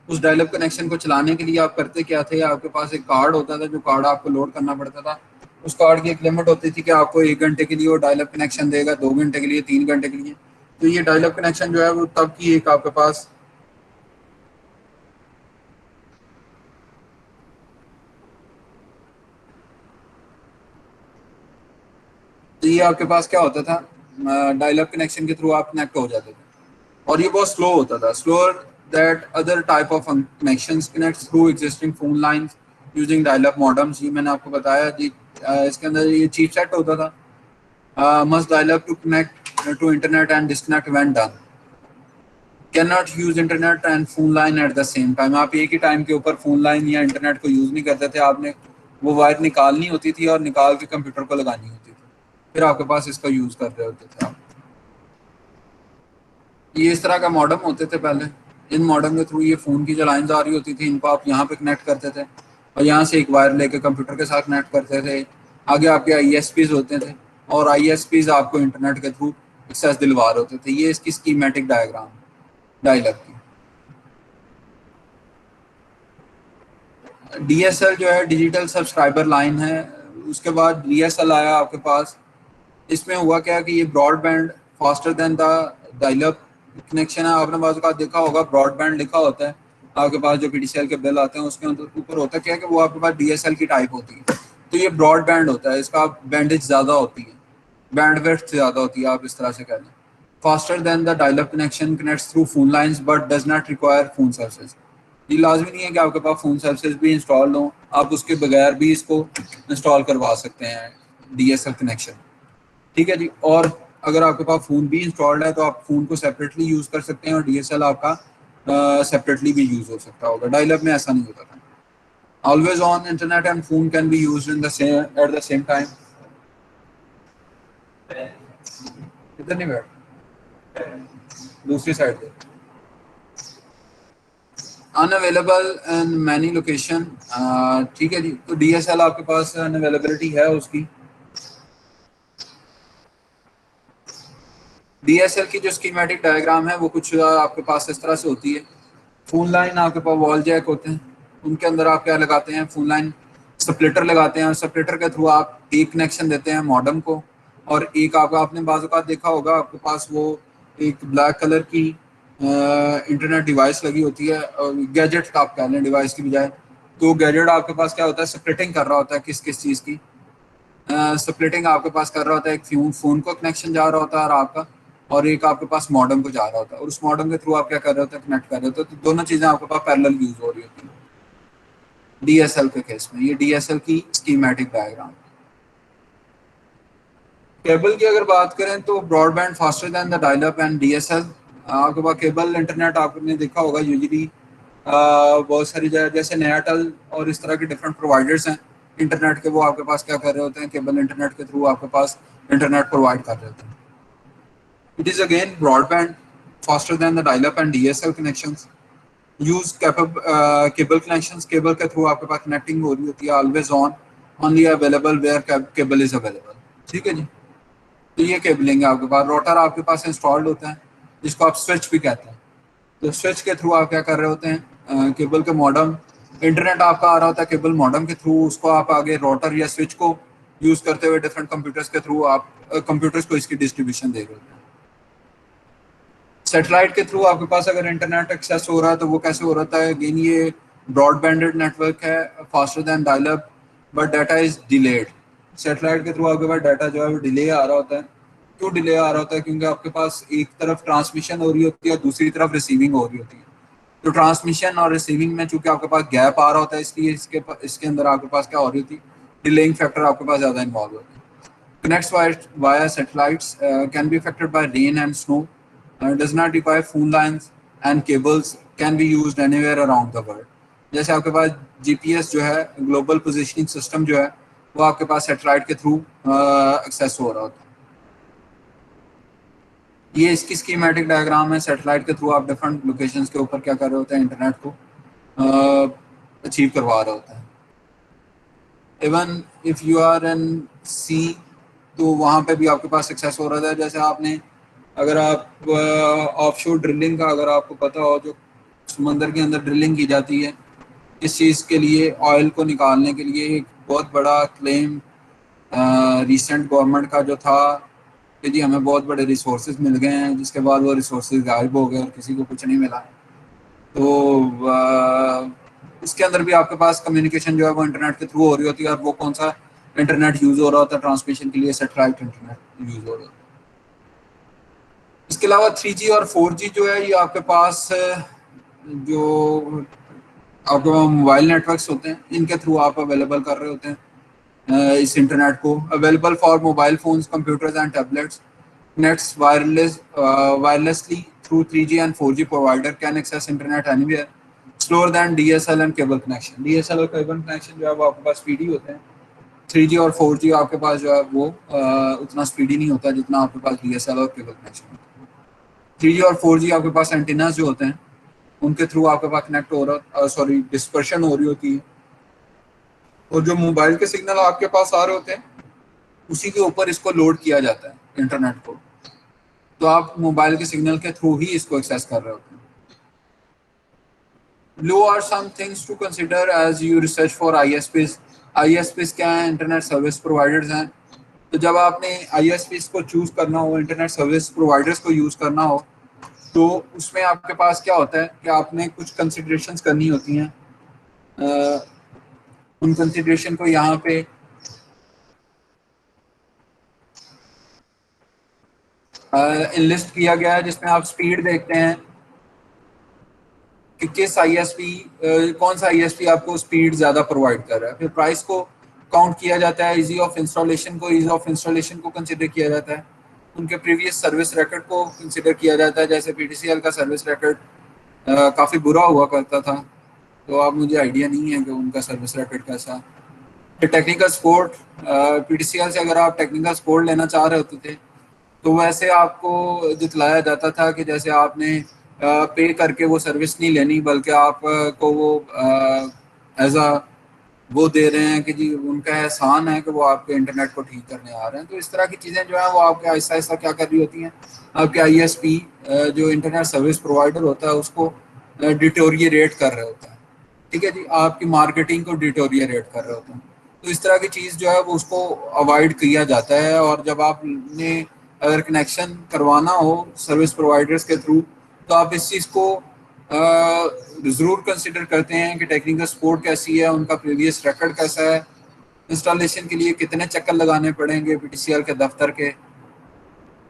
उस डायलअप कनेक्शन को चलाने के लिए आप करते क्या थे, आपके पास एक कार्ड होता था, जो कार्ड आपको लोड करना पड़ता था। उस कार्ड की एक लिमिट होती थी कि आपको 1 घंटे के लिए वो डायलअप कनेक्शन देगा, 2 घंटे के लिए, 3 घंटे के लिए। तो ये डायलअप कनेक्शन जो है वो तब की एक आपके पास, तो ये आपके पास क्या होता था, डायल अप कनेक्शन के थ्रू आप कनेक्ट हो जाते थे और ये बहुत स्लो होता था, slower that other type of connections connect through existing phone lines using dial up modems. ये मैंने आपको बताया जी। इसके अंदर ये चिपसेट होता था, must dial up to connect to internet and disconnect when done. Can not use internet and phone line at the same time. आप एक ही टाइम के ऊपर फोन लाइन या इंटरनेट को यूज नहीं करते थे, आपने वो वायर निकालनी होती थी और निकाल के कंप्यूटर को लगानी होती थी, फिर आपके पास इसका यूज कर रहे होते थे आप। ये इस तरह का मॉडेम होते थे पहले। इन मॉडेम के थ्रू ये फ़ोन की जो लाइन्स आ रही होती थी इनको आप यहाँ पे कनेक्ट करते थे और यहाँ से एक वायर लेके कंप्यूटर के साथ कनेक्ट करते थे। आगे आपके ISPs होते थे और ISPs आपको इंटरनेट के थ्रू एक्सेस दिलवा रहे होते थे। ये इसकी स्कीमेटिक डायग्राम डायलॉग की। DSL जो है डिजिटल सब्सक्राइबर लाइन है। उसके बाद DSL आया आपके पास। इसमें हुआ क्या कि ये broadband faster than the dial-up connection है। आपने बाज़ औक़ात देखा होगा ब्रॉडबैंड लिखा होता है आपके पास, जो PDCL के बिल आते हैं उसके ऊपर होता है क्या कि वो आपके पास DSL की टाइप होती है। तो ये ब्रॉडबैंड होता है, इसका बैंडेज ज़्यादा होती है, बैंडविड्थ ज़्यादा होती है, आप इस तरह से कह लें। Faster than the dial-up connection connects through phone lines but does not require phone services. ये लाजमी नहीं है कि आपके पास फोन सर्विसेज भी इंस्टॉल हो, आप उसके बगैर भी इसको इंस्टॉल करवा सकते हैं DSL कनेक्शन। ठीक है जी। और अगर आपके पास फ़ोन भी इंस्टॉल्ड है तो आप फ़ोन को सेपरेटली यूज़ कर सकते हैं और DSL आपका सेपरेटली भी यूज़ हो सकता होगा। डायल-अप में ऐसा नहीं होता था। Always on internet and phone can be used in the same at the same time. इधर नहीं बैठ, दूसरी साइड पे। Unavailable in many location. ठीक है जी। तो DSL आपके पास अनअवेलेबिलिटी है उसकी। DSL की जो स्कीमेटिक डायग्राम है वो कुछ आपके पास इस तरह से होती है। फोन लाइन आपके पास वॉल जैक होते हैं, उनके अंदर आप क्या लगाते हैं, फोन लाइन स्प्लिटर लगाते हैं और स्प्लिटर के थ्रू आप एक कनेक्शन देते हैं मॉडेम को और एक आपका, आपने बाज़ औक़ात देखा होगा आपके पास वो एक ब्लैक कलर की इंटरनेट डिवाइस लगी होती है, गैजेट का आप कह लें डिवाइस की बजाय। तो गैजेट आपके पास क्या होता है, स्प्लिटिंग कर रहा होता है किस किस चीज़ की, स्प्लिटिंग आपके पास कर रहा होता है। एक फ़ोन को कनेक्शन जा रहा होता है और आपका, और एक आपके पास मॉडेम को जा रहा होता है और उस मॉडेम के थ्रू आप क्या कर रहे होते हैं, कनेक्ट कर रहे होते हैं। तो दोनों चीज़ें आपके पास पैरेलल यूज़ हो रही होती हैं DSL के केस में। ये DSL की स्कीमेटिक डायग्राम। केबल की अगर बात करें तो broadband faster than the dial up and DSL। आपके पास केबल इंटरनेट आपने देखा होगा यूजुअली बहुत सारी जगह जैसे नयाटेल और इस तरह के डिफरेंट प्रोवाइडर्स हैं इंटरनेट के, वो आपके पास क्या कर रहे होते हैं, केबल इंटरनेट के थ्रू आपके पास इंटरनेट प्रोवाइड कर रहे होते हैं। It is again broadband faster than the dial up and DSL connections. Use cable connections, cable के थ्रू आपके पास कनेक्टिंग हो रही होती है। Always on, only available where cable is available. ठीक है जी। तो ये केबलिंग है आपके पास। रोटर आपके पास इंस्टॉल्ड होता है जिसको आप स्विच भी कहते हैं। तो स्विच के थ्रू आप क्या कर रहे होते हैं, केबल के मॉडेम, इंटरनेट आपका आ रहा होता है केबल मॉडेम के थ्रू, उसको आप आगे रोटर या स्विच को यूज करते हुए डिफरेंट कंप्यूटर्स के थ्रू आप कंप्यूटर्स को इसकी डिस्ट्रीब्यूशन दे रहे होते हैं। सैटेलाइट के थ्रू आपके पास अगर इंटरनेट एक्सेस हो रहा है तो वो कैसे हो रहा है, अगेन ये ब्रॉडबैंडेड नेटवर्क है, faster than dial-up but data is delayed. Satellite के थ्रू आपके पास डाटा जो है वो डिले आ रहा होता है। क्यों डिले आ रहा होता है, क्योंकि आपके पास एक तरफ ट्रांसमिशन हो रही होती है और दूसरी तरफ रिसीविंग हो रही होती है। तो ट्रांसमिशन और रिसीविंग में चूंकि आपके पास गैप आ रहा होता है, इसलिए इसके अंदर आपके पास क्या हो रही होती है, डिलेइंग फैक्टर आपके पास ज़्यादा इन्वॉल्व होता है। Connects via satellites can be affected by rain and snow. Does not require phone lines and cables, can be used anywhere around the world. जैसे आपके पास GPS जो है, ग्लोबल पोजिशनिंग सिस्टम जो है, वो आपके पास सैटेलाइट के थ्रू एक्सेस हो रहा होता है। ये इसकी स्कीमेटिक डायग्राम है। सैटेलाइट के थ्रू आप डिफरेंट लोकेशंस के ऊपर क्या कर रहे होते हैं, इंटरनेट को अचीव करवा रहे होते हैं। Even if you are in sea, तो वहाँ पे भी आपके पास सक्सेस हो रहा है। जैसे आपने, अगर आप ऑफशोर ड्रिलिंग का अगर आपको पता हो, जो समंदर के अंदर ड्रिलिंग की जाती है इस चीज़ के लिए, ऑयल को निकालने के लिए, एक बहुत बड़ा क्लेम रिसेंट गवर्नमेंट का जो था कि जी हमें बहुत बड़े रिसोर्सेज मिल गए हैं, जिसके बाद वो रिसोर्सेज गायब हो गए और किसी को कुछ नहीं मिला। तो इसके अंदर भी आपके पास कम्युनिकेशन जो है वो इंटरनेट के थ्रू हो रही होती है और वो कौन सा इंटरनेट यूज़ हो रहा होता है ट्रांसमिशन के लिए, सैटेलाइट इंटरनेट यूज़ हो रहा है। इसके अलावा 3G और 4G जो है, ये आपके पास जो आपके मोबाइल नेटवर्क्स होते हैं इनके थ्रू आप अवेलेबल कर रहे होते हैं इस इंटरनेट को। Available for mobile phones, computers and tablets, nets wirelessly through 3G and 4G provider can access internet anywhere, slower than DSL and cable connection. DSL और cable connection जो है वो आपके पास स्पीडी होते हैं. 3G और 4G आपके पास जो है वो उतना स्पीडी नहीं होता जितना आपके पास DSL और केबल कनेक्शन होता है. 3G और 4G आपके पास एंटीनास जो होते हैं उनके थ्रू आपके पास कनेक्ट हो रहा सॉरी डिस्पर्शन हो रही होती है, और जो मोबाइल के सिग्नल आपके पास आ रहे होते हैं उसी के ऊपर इसको लोड किया जाता है इंटरनेट को. तो आप मोबाइल के सिग्नल के थ्रू ही इसको एक्सेस कर रहे होते हैं. Below are some things to consider as you research for ISPs. ISPs क्या है? इंटरनेट सर्विस प्रोवाइडर्स हैं. तो जब आपने ISPs को चूज करना हो, इंटरनेट सर्विस प्रोवाइडर्स को यूज करना हो, तो उसमें आपके पास क्या होता है कि आपने कुछ कंसिडरेशंस करनी होती हैं. उन कंसिडरेशन को यहाँ पे लिस्ट किया गया है, जिसमें आप स्पीड देखते हैं कि किस ISP कौन सा ISP आपको स्पीड ज़्यादा प्रोवाइड कर रहा है. फिर प्राइस को काउंट किया जाता है, ईजी ऑफ इंस्टॉलेशन को कंसिडर किया जाता है, उनके प्रीवियस सर्विस रिकॉर्ड को कंसिडर किया जाता है. जैसे PTCL का सर्विस रिकॉर्ड काफ़ी बुरा हुआ करता था, तो अब मुझे आइडिया नहीं है कि उनका सर्विस रिकॉर्ड कैसा. फिर टेक्निकल सपोर्ट, PTCL से अगर आप टेक्निकल सपोर्ट लेना चाह रहे होते थे तो वैसे आपको दिखलाया जाता था कि जैसे आपने पे करके वो सर्विस नहीं लेनी, बल्कि आप को वो एज अ वो दे रहे हैं कि जी उनका एहसान है कि वो आपके इंटरनेट को ठीक करने आ रहे हैं. तो इस तरह की चीज़ें जो है वो आपके आहिस्ता आहिस्ता क्या कर रही होती हैं, आपके ISP जो इंटरनेट सर्विस प्रोवाइडर होता है उसको डिटोरिएट कर रहे होता है. ठीक है जी, आपकी मार्केटिंग को डिटोरिएट कर रहे होते हैं. तो इस तरह की चीज़ जो है वो उसको अवॉइड किया जाता है. और जब आपने अगर कनेक्शन करवाना हो सर्विस प्रोवाइडर्स के थ्रू, तो आप इस चीज़ को ज़रूर कंसिडर करते हैं कि टेक्निकल सपोर्ट कैसी है, उनका प्रीवियस रिकॉर्ड कैसा है, इंस्टॉलेशन के लिए कितने चक्कर लगाने पड़ेंगे PTCL के दफ्तर के,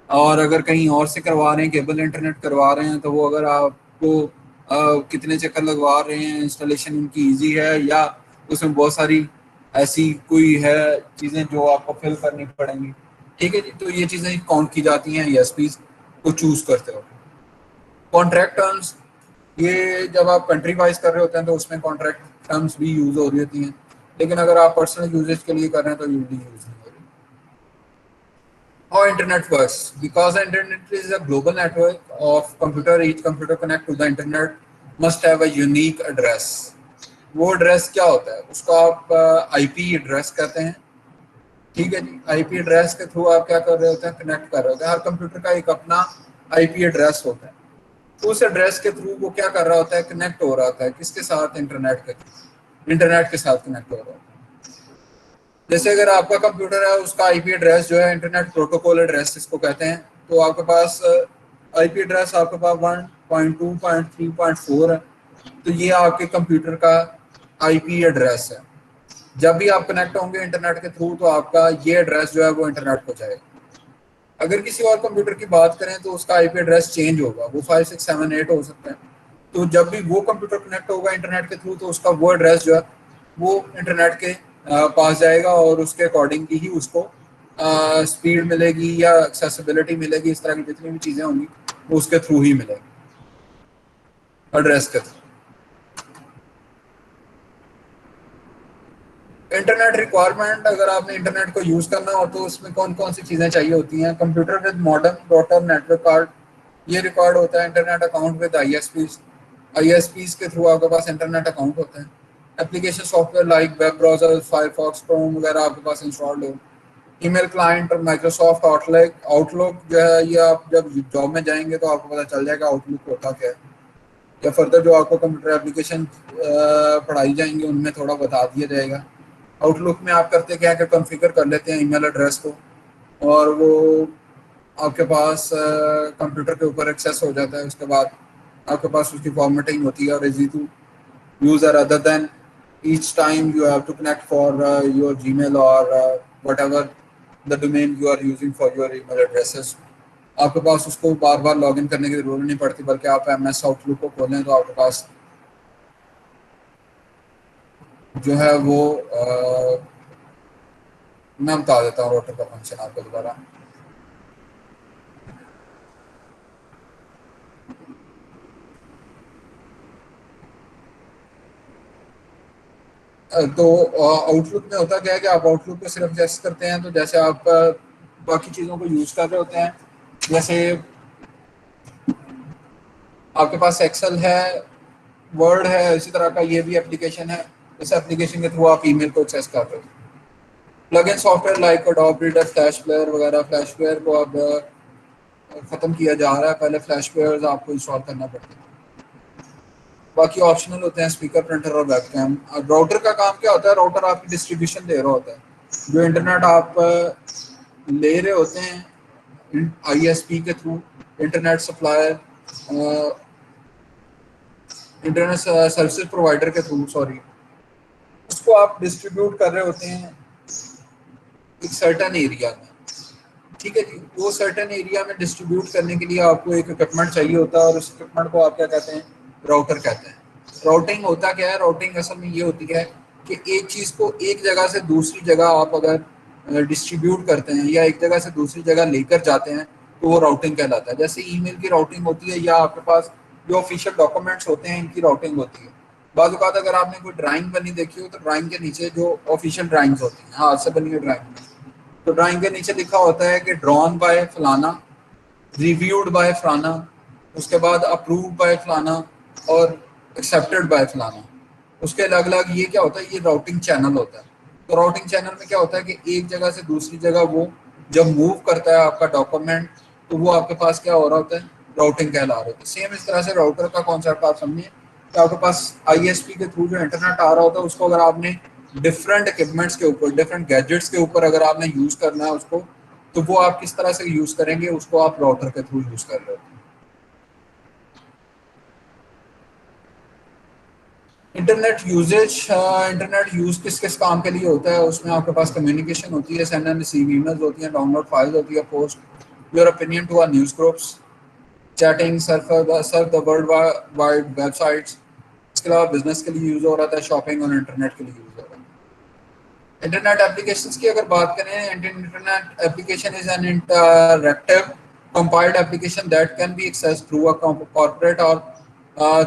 और अगर कहीं और से करवा रहे हैं, केबल इंटरनेट करवा रहे हैं, तो वो अगर आपको कितने चक्कर लगवा रहे हैं, इंस्टॉलेशन उनकी ईजी है या उसमें बहुत सारी ऐसी कोई है चीज़ें जो आपको फिल करनी पड़ेंगी. ठीक है जी, तो ये चीज़ें काउंट की जाती हैं ISPs को चूज करते हो. कॉन्ट्रैक्ट टर्म्स, ये जब आप कंट्री वाइज कर रहे होते हैं तो उसमें कॉन्ट्रैक्ट टर्म्स भी यूज हो रही होती हैं, लेकिन अगर आप पर्सनल यूजेज के लिए कर रहे हैं तो यूज नहीं हो रही. How internet works? Because the internet is a global network of computer, each computer connect to the internet must have a unique address. वो एड्रेस क्या होता है, उसको आप IP एड्रेस कहते हैं. ठीक है जी, IP एड्रेस के थ्रू आप क्या कर रहे होते हैं, कनेक्ट कर रहे होते हैं. हर कंप्यूटर का एक अपना IP एड्रेस होता है. उस एड्रेस के थ्रू वो क्या कर रहा होता है, कनेक्ट हो रहा होता है किसके साथ, इंटरनेट के साथ कनेक्ट हो रहा होता है. जैसे अगर आपका कंप्यूटर है, उसका IP एड्रेस जो है इंटरनेट प्रोटोकॉल एड्रेस इसको कहते हैं, तो आपके पास IP एड्रेस आपके पास 1.2.3.4 है, तो ये आपके कंप्यूटर का IP एड्रेस है. जब भी आप कनेक्ट होंगे इंटरनेट के थ्रू तो आपका ये एड्रेस जो है वो इंटरनेट को जाएगा. अगर किसी और कंप्यूटर की बात करें तो उसका IP एड्रेस चेंज होगा, वो 5 6 7 8 हो सकता है. तो जब भी वो कंप्यूटर कनेक्ट होगा इंटरनेट के थ्रू तो उसका वो एड्रेस जो है वो इंटरनेट के पास जाएगा, और उसके अकॉर्डिंग ही उसको स्पीड मिलेगी या एक्सेसिबिलिटी मिलेगी. इस तरह की जितनी भी चीज़ें होंगी वो उसके थ्रू ही मिलेगी, एड्रेस के थ्रू. इंटरनेट रिक्वायरमेंट, अगर आपने इंटरनेट को यूज़ करना हो तो उसमें कौन कौन सी चीज़ें चाहिए होती हैं. Computer with modern router network card, ये रिक्वायर्ड होता है. इंटरनेट अकाउंट विद ISPs के थ्रू आपके पास इंटरनेट अकाउंट होता है. Application software like web browser, Firefox, Chrome वगैरह आपके पास इंस्टॉल्ड हो. ईमेल क्लाइंट और माइक्रोसॉफ्ट आउटलुक जो है, ये आप जब जॉब में जाएंगे तो आपको पता चल जाएगा आउटलुक होता क्या है, या फर्दर जो आपको कंप्यूटर एप्लीकेशन पढ़ाई जाएंगे उनमें थोड़ा बता दिया जाएगा. आउटलुक में आप करते क्या है कि कॉन्फ़िगर कर लेते हैं ईमेल एड्रेस को, और वो आपके पास कंप्यूटर के ऊपर एक्सेस हो जाता है. उसके बाद आपके पास उसकी फॉर्मेटिंग होती है और easy to user, other than each time you have to connect for your Gmail और whatever the domain you are using for your email addresses. आपके पास उसको बार बार लॉगिन करने की जरूरत नहीं पड़ती, बल्कि आप MS आउटलुक को खोलें तो आपके पास जो है वो मैं बता देता हूँ राउटर का फंक्शन आपको दोबारा. तो आउटलुक में होता क्या है कि आप आउटलुक पे सिर्फ एक्सेस करते हैं, तो जैसे आप बाकी चीज़ों को यूज़ कर रहे होते हैं, जैसे आपके पास एक्सेल है, वर्ड है, इसी तरह का ये भी एप्लीकेशन है। इस एप्लीकेशन के थ्रू आप ईमेल को एक्सेस कर रहे हो। Plug in software like Adobe reader, flash player वगैरह, फ्लैश प्लेयर को अब ख़त्म किया जा रहा है, पहले फ्लैश प्लेयर्स आपको इंस्टॉल करना पड़ता है। बाकी ऑप्शनल होते हैं स्पीकर, प्रिंटर और वेबकैम। राउटर का काम क्या होता है, राउटर आपकी डिस्ट्रीब्यूशन दे रहा होता है। जो इंटरनेट आप ले रहे होते हैं आईएसपी के through, internet supplier, internet services provider के थ्रू, सॉरी, उसको आप डिस्ट्रीब्यूट कर रहे होते हैं एक सर्टन एरिया में। ठीक है जी, वो सर्टन एरिया में डिस्ट्रीब्यूट करने के लिए आपको एक इक्विपमेंट चाहिए होता है, और उस इक्विपमेंट को आप क्या कहते हैं, राउटर कहते हैं। राउटिंग होता क्या है, राउटिंग असल में ये होती है कि एक चीज़ को एक जगह से दूसरी जगह आप अगर डिस्ट्रीब्यूट करते हैं या एक जगह से दूसरी जगह लेकर जाते हैं, तो वो राउटिंग कहलाता है। जैसे ईमेल की राउटिंग होती है, या आपके पास जो ऑफिशियल डॉक्यूमेंट्स होते हैं इनकी राउटिंग होती है। बाद औक़ात अगर आपने कोई ड्राइंग बनी देखी हो, तो ड्राइंग के नीचे जो ऑफिशियल ड्राइंग्स होती हैं, हाथ से बनी हुई ड्राइंग, तो ड्राइंग के नीचे लिखा होता है कि ड्रॉन बाय फलाना, रिव्यूड बाय फलाना, उसके बाद अप्रूव्ड बाय फलाना, और एक्सेप्टेड बाय फलाना। उसके अलग अलग ये क्या होता है, ये राउटिंग चैनल होता है। तो राउटिंग चैनल में क्या होता है कि एक जगह से दूसरी जगह वो जब मूव करता है आपका डॉक्यूमेंट, तो वो आपके पास क्या हो रहा होता है, राउटिंग कहला रहा होता है। सेम इस तरह से राउटर का कॉन्सेप्ट आप समझिए कि आपके पास आईएसपी के थ्रू जो इंटरनेट आ रहा होता है, उसको अगर आपने डिफरेंट इक्विपमेंट्स के ऊपर, डिफरेंट गैजेट्स के ऊपर अगर आपने यूज करना है उसको, तो वो आप किस तरह से यूज करेंगे, उसको आप राउटर के थ्रू यूज कर रहे हो। इंटरनेट यूजेज, इंटरनेट यूज किस किस काम के लिए होता है, उसमें आपके पास कम्युनिकेशन होती है, सेंड एंड रिसीव ईमेल्स होती हैं, डाउनलोड फाइल्स होती है, post your opinion to our news groups, chatting, surf the world wide websites. इसके अलावा बिजनेस के लिए यूज हो रहा था, शॉपिंग और इंटरनेट के लिए यूज हो रहा था। इंटरनेट एप्लीकेशंस की अगर बात करें, internet application is an interactive compiled application that can be access through a corporate और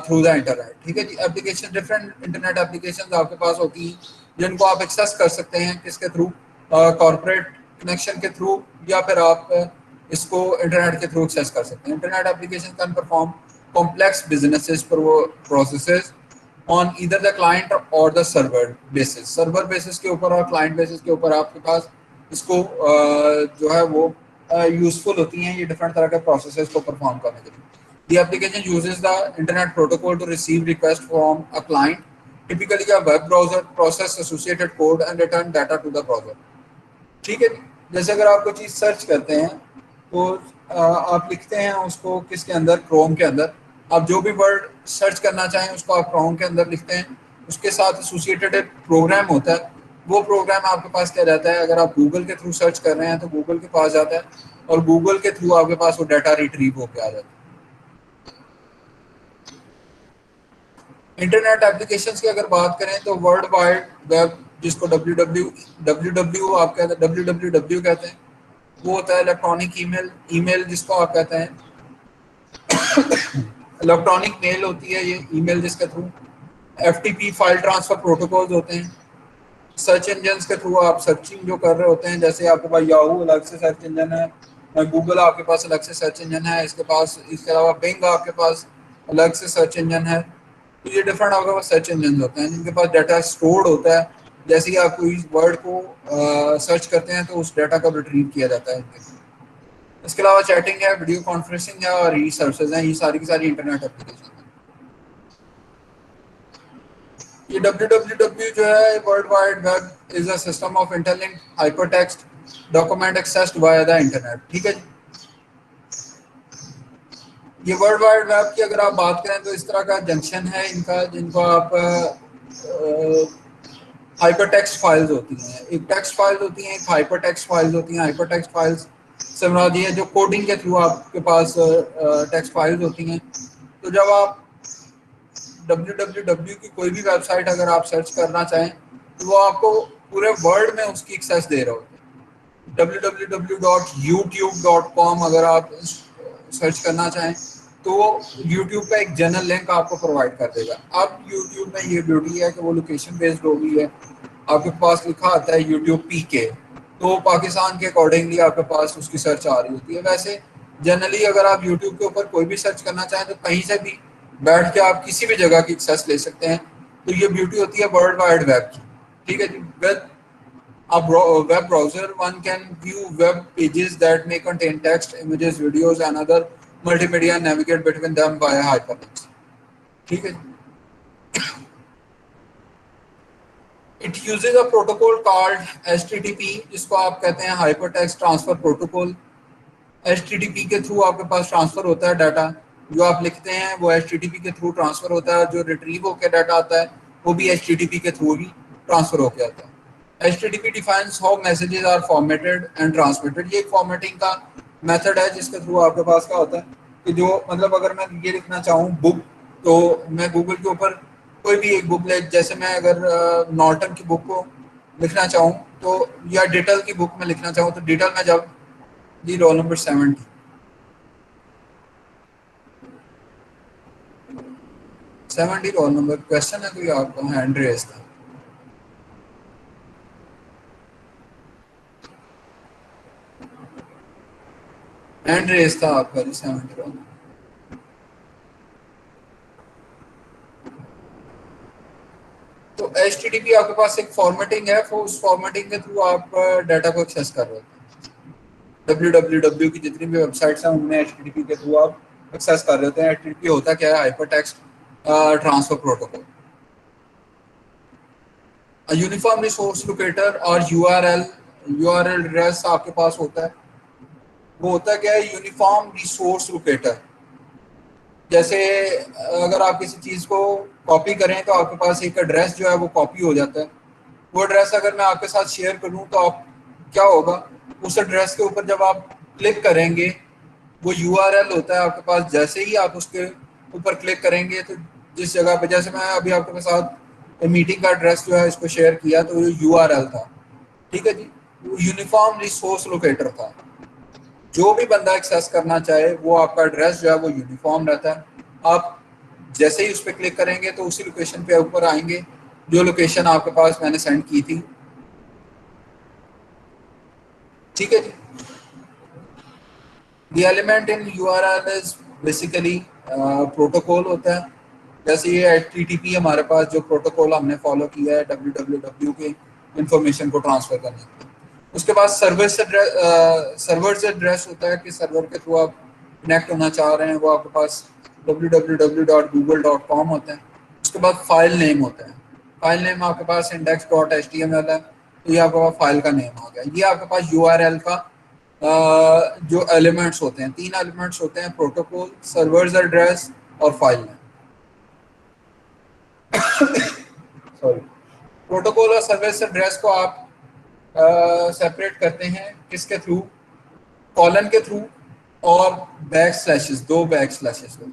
थ्रू द इंटरनेट। ठीक है जी, एप्लीकेशन, डिफरेंट इंटरनेट एप्लीकेशन आपके पास होती हैं जिनको आप एक्सेस कर सकते हैं, किसके थ्रू, कॉर्पोरेट कनेक्शन के थ्रू, या फिर आप इसको इंटरनेट के थ्रू एक्सेस कर सकते हैं। Internet application can perform complex businesses processes on either the client और the server basis. Server basis के ऊपर और क्लाइंट बेसिस के ऊपर आपके पास इसको जो है वो यूजफुल होती हैं ये डिफरेंट तरह के प्रोसेसेस को परफॉर्म करने के लिए। The application uses the internet protocol to receive request from a client, typically a web browser, process associated code and return data to the browser। ठीक है, जैसे अगर आप कोई चीज़ सर्च करते हैं, तो आप लिखते हैं उसको किसके अंदर, क्रोम के अंदर। आप जो भी वर्ड सर्च करना चाहें उसको आप क्रोम के अंदर लिखते हैं, उसके साथ एसोसिएटेड एक प्रोग्राम होता है। वो प्रोग्राम आपके पास क्या रहता है, अगर आप गूगल के थ्रू सर्च कर रहे हैं तो गूगल के पास जाता है, और गूगल के थ्रू आपके पास वो डाटा रिट्रीव होकर आ जाता है। इंटरनेट एप्लीकेशंस की अगर बात करें, तो वर्ल्ड वाइड वेब, जिसको डब्ल्यू डब्ल्यू डब्ल्यू डब्ल्यू आप कहते हैं, डब्ल्यू कहते हैं, वो होता है इलेक्ट्रॉनिक ईमेल, ईमेल जिसको आप कहते हैं, इलेक्ट्रॉनिक मेल होती है ये ईमेल जिसके through. FTP file transfer protocols होते हैं। सर्च इंजन के थ्रू आप सर्चिंग जो कर रहे होते हैं, जैसे आपके पास याहू अलग से सर्च इंजन है, गूगल आपके पास अलग से सर्च इंजन है, इसके अलावा बिंग आपके पास अलग से सर्च इंजन है। तो ये डिफरेंट आपके पास सर्च इंजन होते हैं जिनके पास डाटा स्टोर्ड होता है। जैसे ही आप कोई वर्ड को सर्च करते हैं, तो उस डाटा को रिट्रीव किया जाता है इनके थ्रू। इसके अलावा चैटिंग है, वीडियो कॉन्फ्रेंसिंग है, और ई सर्विसेज हैं। ये सारी की सारी इंटरनेट एप्लीकेशन है। ये www जो है, world wide web is a system of interlinked hypertext document accessed via the internet. ठीक है, ये वर्ल्ड वाइड वेब की अगर आप बात करें, तो इस तरह का जंक्शन है इनका, जिनको आप हाइपर टेक्स्ट फाइल्स होती हैं। एक टेक्स्ट फाइल्स होती हैं, एक हाइपर टेक्स्ट फाइल्स होती हैं। हाइपर टेक्स्ट फाइल्स समझ है जो कोडिंग के थ्रू आपके पास टेक्स्ट फाइल्स होती हैं। तो जब आप www की कोई भी वेबसाइट अगर आप सर्च करना चाहें, तो वो आपको पूरे वर्ल्ड में उसकी एक्सेस दे रहे होते हैं। www.youtube.com अगर आप सर्च करना चाहें, तो YouTube का एक जनरल लिंक आपको प्रोवाइड कर देगा। अब YouTube में ये ब्यूटी है कि वो लोकेशन बेस्ड हो गई है। आपके पास लिखा आता है YouTube PK, तो पाकिस्तान के अकॉर्डिंगली आपके पास उसकी सर्च आ रही होती है। वैसे जनरली अगर आप YouTube के ऊपर कोई भी सर्च करना चाहें तो कहीं से भी बैठ के आप किसी भी जगह की एक्सेस ले सकते हैं। तो ये ब्यूटी होती है वर्ल्ड वाइड वेब की। ठीक है जी। Web A web browser, one can view web pages that may contain text, images, videos, and other multimedia and navigate between them via hyperlinks. ठीक है। It uses a protocol called HTTP, जिसको आप कहते हैं Hypertext Transfer Protocol। HTTP के through आपके पास transfer होता है डाटा। जो आप लिखते हैं वो HTTP के थ्रू ट्रांसफर होता है। जो रिट्रीव होकर डाटा आता है वो भी HTTP के थ्रू ही ट्रांसफर होकर आता है। HTTP defines how messages are formatted and transmitted। ये एक फॉर्मेटिंग का मेथड है जिसके थ्रू आपके पास क्या होता है कि जो मतलब अगर मैं ये लिखना चाहूँ बुक, तो मैं गूगल के ऊपर कोई भी एक बुक ले, जैसे मैं अगर नॉर्टन की बुक को लिखना चाहूँ तो, या डिटेल की बुक में लिखना चाहूँ तो डिटेल में जब जी roll number 70 roll number question है कोई आपका हैंड रेस था। हैंड रेस था आपका जी 70 रोल। तो HTTP आपके पास एक फॉर्मेटिंग है, वो उस फॉर्मेटिंग के थ्रू आप डाटा को एक्सेस कर रहे हो। www की जितनी भी वेबसाइट्स हैं उनमें HTTP के थ्रू आप एक्सेस कर रहे होते हैं। HTTP होता क्या है? Hyper text transfer protocol. Uniform resource locator और यूआरएल एड्रेस आपके पास होता है। वो होता क्या है? Uniform resource locator. जैसे अगर आप किसी चीज़ को कॉपी करें तो आपके पास एक एड्रेस जो है वो कॉपी हो जाता है। वो एड्रेस अगर मैं आपके साथ शेयर करूं तो आप क्या होगा, उस एड्रेस के ऊपर जब आप क्लिक करेंगे वो यूआरएल होता है आपके पास। जैसे ही आप उसके ऊपर क्लिक करेंगे तो जिस जगह पे, जैसे मैं अभी आपके साथ मीटिंग का एड्रेस जो है इसको शेयर किया तो ये यूआरएल था। ठीक है जी। यूनिफॉर्म रिसोर्स लोकेटर था। जो भी बंदा एक्सेस करना चाहे वो आपका एड्रेस जो है वो यूनिफॉर्म रहता है। आप जैसे ही उस पर क्लिक करेंगे तो उसी लोकेशन पे ऊपर आएंगे जो लोकेशन आपके पास मैंने सेंड की थी। ठीक है जी। The element in URL is basically protocol होता है। जैसे ये HTTP हमारे पास जो प्रोटोकॉल हमने फॉलो किया है www के इंफॉर्मेशन को ट्रांसफर करने के लिए। उसके बाद सर्वर से एड्रेस होता है कि सर्वर के थ्रू आप कनेक्ट होना चाह रहे हैं, वो आपके पास www.google.com होता है। उसके बाद फाइल नेम होता है। फाइल नेम आपके पास index.html है, तो ये आपके पास फाइल का नेम आ गया। ये आपके पास URL का जो एलिमेंट्स होते हैं, 3 एलिमेंट्स होते हैं: प्रोटोकॉल, सर्वर्स एड्रेस और फाइल नेम। सॉरी। प्रोटोकॉल और सर्विस एड्रेस को आप सेपरेट करते हैं किसके थ्रू? कॉलन के थ्रू और बैक स्लैशेस, 2 बैक स्लैशेस के थ्रू।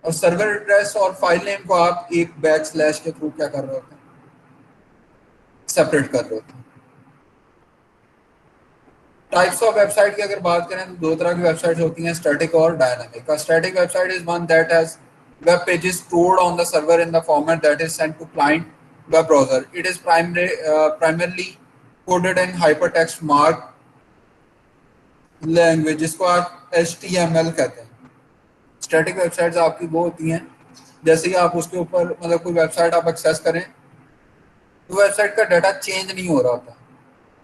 और सर्वर एड्रेस और फाइल नेम को आप एक बैक स्लैश के थ्रू क्या कर रहे होते हैं? सेपरेट कर रहे होते हैं। टाइप्स ऑफ वेबसाइट की अगर बात करें तो 2 तरह की वेबसाइट होती हैं, स्टैटिक और dynamic. Static website is one that has web pages stored on the server in the format that is sent to client web browser. It is primarily coded in hypertext mark language, जिसको आप HTML कहते हैं। Static websites आपकी वो होती हैं जैसे ही आप उसके ऊपर मतलब कोई वेबसाइट आप एक्सेस करें तो वेबसाइट का डाटा चेंज नहीं हो रहा होता।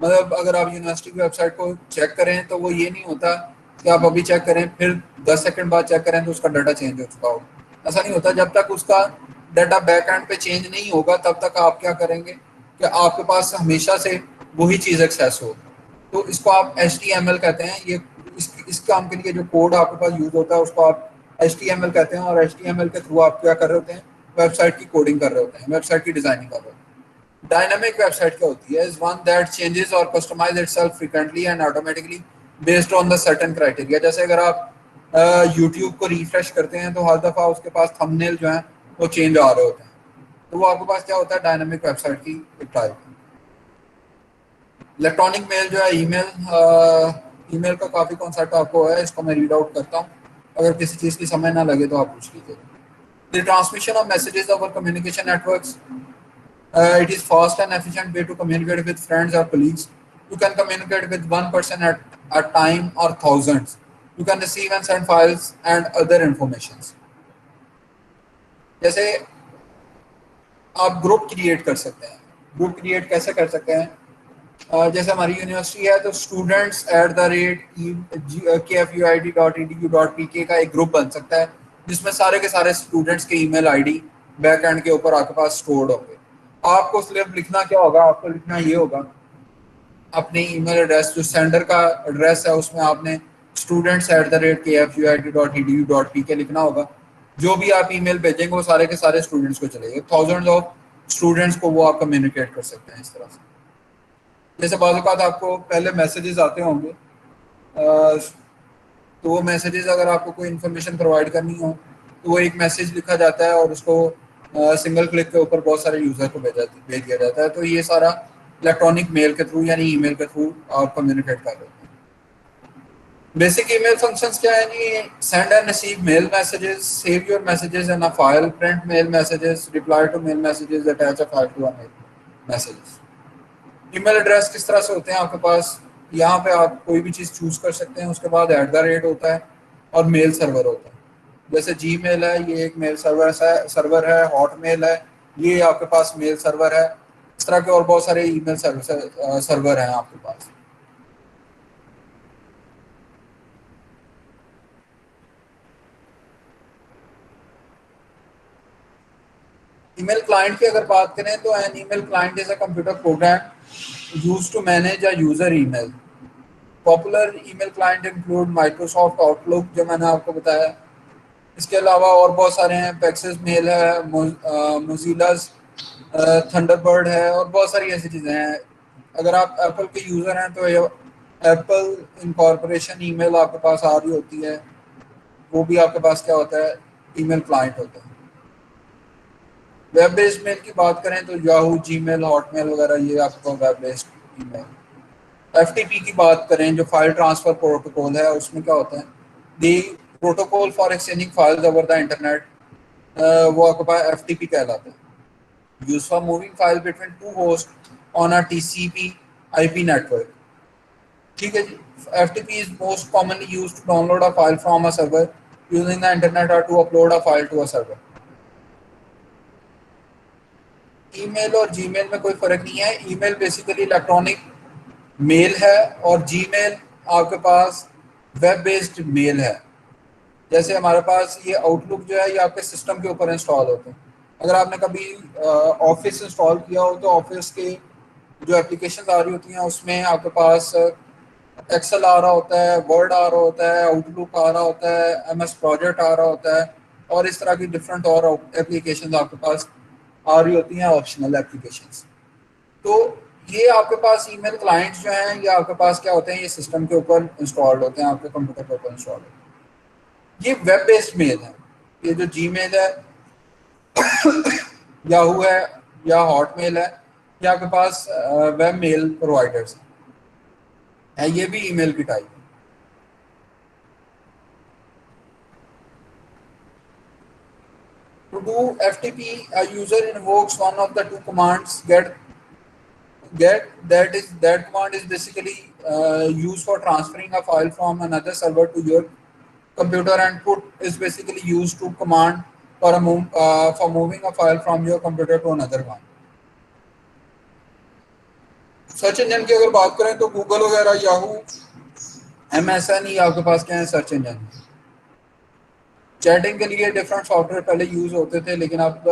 मतलब अगर आप यूनिवर्सिटी की वेबसाइट को चेक करें तो वो ये नहीं होता कि आप अभी चेक करें फिर 10 सेकंड बाद चेक करें तो उसका डाटा चेंज हो चुका हो। ऐसा नहीं होता। जब तक उसका डाटा बैक एंड पे चेंज नहीं होगा तब तक आप क्या करेंगे कि आपके पास हमेशा से वही चीज़ एक्सेस हो। तो इसको आप HTML कहते हैं। ये इस काम के लिए जो कोड आपके पास यूज होता है उसको आप HTML कहते हैं। और HTML के थ्रू आप क्या कर रहे होते हैं? वेबसाइट की कोडिंग कर रहे होते हैं, वेबसाइट की डिजाइनिंग कर रहे होते हैं। डायनामिक वेबसाइट क्या होती है? इज वन दैट चेंजेस और customise itself frequently and automatically based on the certain criteria. जैसे अगर आप यूट्यूब को रिफ्रेश करते हैं तो हर दफ़ा उसके पास थंबनेल जो है वो चेंज आ रहे होते हैं। तो वो आपके पास क्या होता है? डायनामिक वेबसाइट की एक टाइप। इलेक्ट्रॉनिक मेल जो है ईमेल, ईमेल का काफ़ी कॉन्सेप्ट आपको है, इसको मैं रीड आउट करता हूँ। अगर किसी चीज़ की समय ना लगे तो आप पूछ लीजिए। The transmission of messages over communication networks, it is fast and efficient way to communicate with friends or colleagues. You can communicate with one person at a time or thousands. You can receive and send files and other informations. जैसे आप group create कर सकते हैं। Group create कैसे कर सकते हैं? जैसे हमारी यूनिवर्सिटी है तो students@kfuid.edu.pk का एक ग्रुप बन सकता है जिसमें सारे के सारे स्टूडेंट्स के ईमेल आईडी बैक एंड के ऊपर आपके पास स्टोर्ड होंगे। आपको सिर्फ लिखना क्या होगा, आपको लिखना ये होगा अपनी ईमेल एड्रेस, जो सेंडर का एड्रेस है उसमें आपने students@kfuid.edu.pk लिखना होगा। जो भी आप ईमेल भेजेंगे वो सारे के सारे स्टूडेंट्स को चलेगा। थाउजेंड्स ऑफ स्टूडेंट्स को वो आप कम्युनिकेट कर सकते हैं इस तरह से। जैसे बाज़ औक़ात आपको पहले मैसेजेस आते होंगे, तो वो मैसेजेस अगर आपको कोई इन्फॉर्मेशन प्रोवाइड करनी हो तो वो एक मैसेज लिखा जाता है और उसको सिंगल क्लिक के ऊपर बहुत सारे यूज़र को भेज दिया जाता है। तो ये सारा इलेक्ट्रॉनिक मेल के थ्रू यानी ईमेल के थ्रू आप कम्युनिकेट कर लेते हैं। बेसिक ईमेल फंक्शंस क्या है जी? Send and receive mail messages, save your messages in a file, print mail messages, reply to mail messages, attach a file to a mail messages. Email address किस तरह से होते हैं आपके पास? यहाँ पे आप कोई भी चीज़ चूज कर सकते हैं, उसके बाद @ होता है और मेल सर्वर होता है। जैसे जीमेल है, ये एक मेल सर्वर है, हॉटमेल है, ये आपके पास मेल सर्वर है। इस तरह के और बहुत सारे ईमेल सर्वर हैं आपके पास। ईमेल क्लाइंट की अगर बात करें तो an email client is a computer program used to manage a user email. Popular email client include Microsoft Outlook, जो मैंने आपको बताया। इसके अलावा और बहुत सारे हैं, पेक्सिस मेल है, मोजिलास थंडरबर्ड है और बहुत सारी ऐसी चीज़ें हैं। अगर आप एप्पल के यूज़र हैं तो एप्पल इनकॉर्पोरेशन ईमेल आपके पास आ रही होती है, वो भी आपके पास क्या होता है? ईमेल क्लाइंट होता है। वेब बेस्ड मेल की बात करें तो याहू, जीमेल, हॉटमेल वगैरह ये आपका वेब बेस्ड ईमेल। एफटीपी की बात करें जो फाइल ट्रांसफर प्रोटोकॉल है, उसमें क्या होता है? The protocol for exchanging files over the internet, वो आपके पास एफटीपी कहलाता है। Use for moving file between two host on a TCP IP network. ठीक है जी। FTP is most commonly used to download a file from a server using the internet और to upload a file to a server. Email और Gmail में कोई फर्क नहीं है। ईमेल बेसिकली इलेक्ट्रॉनिक मेल है और जीमेल आपके पास वेब बेस्ड मेल है। जैसे हमारे पास ये आउटलुक जो है ये आपके सिस्टम के ऊपर इंस्टॉल होते हैं। अगर आपने कभी ऑफिस इंस्टॉल किया हो तो ऑफिस के जो एप्लीकेशन आ रही होती हैं उसमें आपके पास एक्सेल आ रहा होता है, वर्ड आ रहा होता है, आउटलुक आ रहा होता है, एमएस प्रोजेक्ट आ रहा होता है और इस तरह की डिफरेंट और एप्लीकेशन आपके पास आ रही होती हैं, ऑप्शनल एप्लीकेशंस। तो ये आपके पास ईमेल क्लाइंट्स जो हैं ये आपके पास क्या होते हैं? ये सिस्टम के ऊपर इंस्टॉल्ड होते हैं, आपके कंप्यूटर के ऊपर इंस्टॉल होते हैं। ये वेब बेस्ड मेल है। ये जो जीमेल है, याहू है या हॉटमेल है, ये आपके पास वेब मेल प्रोवाइडर्स है, ये भी ईमेल की टाइप है। To do FTP, a user invokes one of the two commands. That command is basically used for transferring a file from another server to your computer, and put is basically used to command for moving a file from your computer to another one. Search engine की अगर बात करें तो Google वगैरह, Yahoo, MSN ही आपके पास क्या है? Search engine. Chatting के लिए डिफरेंट सॉफ्टवेयर पहले यूज होते थे, लेकिन अब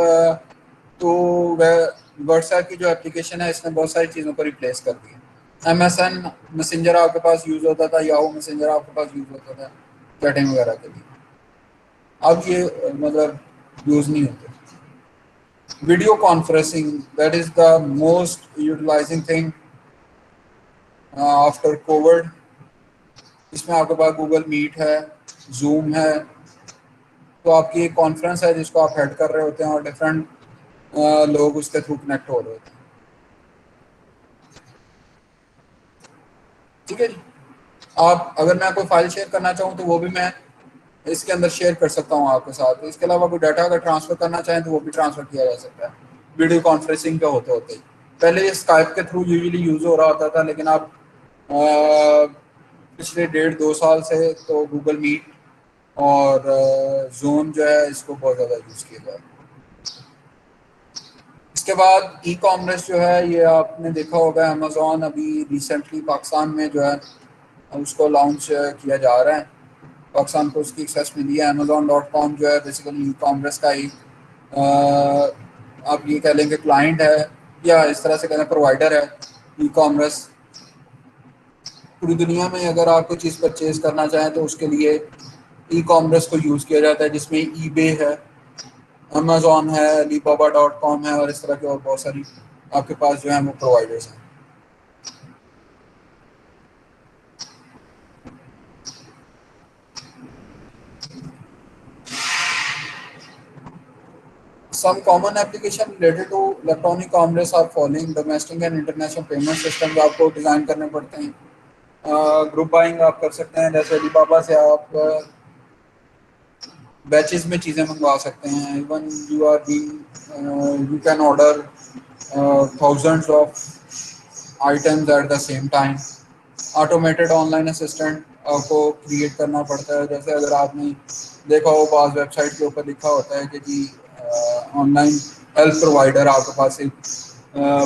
तो वह व्हाट्सएप की जो एप्लीकेशन है इसने बहुत सारी चीज़ों को रिप्लेस कर दिया। एमएसएन मैसेंजर आपके पास यूज होता था, याहू मैसेंजर आपके पास यूज होता था चैटिंग वगैरह के लिए। अब ये मतलब यूज नहीं होते। Video conferencing, that is the most utilising thing after COVID. इसमें आपके पास गूगल मीट है, जूम है, तो आपकी एक कॉन्फ्रेंस है जिसको आप हेड कर रहे होते हैं और डिफरेंट लोग उसके थ्रू कनेक्ट हो रहे होते हैं। ठीक है जी। आप अगर मैं कोई फाइल शेयर करना चाहूँ तो वो भी मैं इसके अंदर शेयर कर सकता हूँ आपके साथ। इसके अलावा कोई डाटा अगर ट्रांसफर करना चाहें तो वो भी ट्रांसफर किया जा सकता है वीडियो कॉन्फ्रेंसिंग का होते होते ही। पहले ये स्काइप के थ्रू यूजुअली यूज हो रहा होता था, लेकिन अब पिछले 1.5-2 साल से तो गूगल मीट और जूम जो है इसको बहुत ज़्यादा यूज़ किया जा रहा है। इसके बाद ई कॉमर्स जो है, ये आपने देखा होगा अमेजोन अभी रिसेंटली पाकिस्तान में जो है उसको लॉन्च किया जा रहा है। पाकिस्तान को उसकी एक्सेस मिली है। Amazon.com जो है बेसिकली ई कॉमर्स का एक आप ये कह लेंगे क्लाइंट है, या इस तरह से कहना प्रोवाइडर है ई कॉमर्स। पूरी दुनिया में अगर आप कोई चीज़ परचेज करना चाहें तो उसके लिए ई कॉमर्स को यूज़ किया जाता है, जिसमें ईबे है, अमेजोन है, Alibaba.com है और इस तरह के और बहुत सारी आपके पास जो है वो प्रोवाइडर्स हैं। Some common application related to electronic commerce are following: domestic and international payment systems आपको डिज़ाइन करने पड़ते हैं। ग्रुप बाइंग आप कर सकते हैं, जैसे अलीबाबा से आप बैचेस में चीज़ें मंगवा सकते हैं। Even you are being you can order thousands of items at the same time. Automated online assistant आपको क्रिएट करना पड़ता है। जैसे अगर आपने देखा हो बाज़ वेबसाइट के ऊपर लिखा होता है कि जी ऑनलाइन हेल्थ प्रोवाइडर, आपके पास एक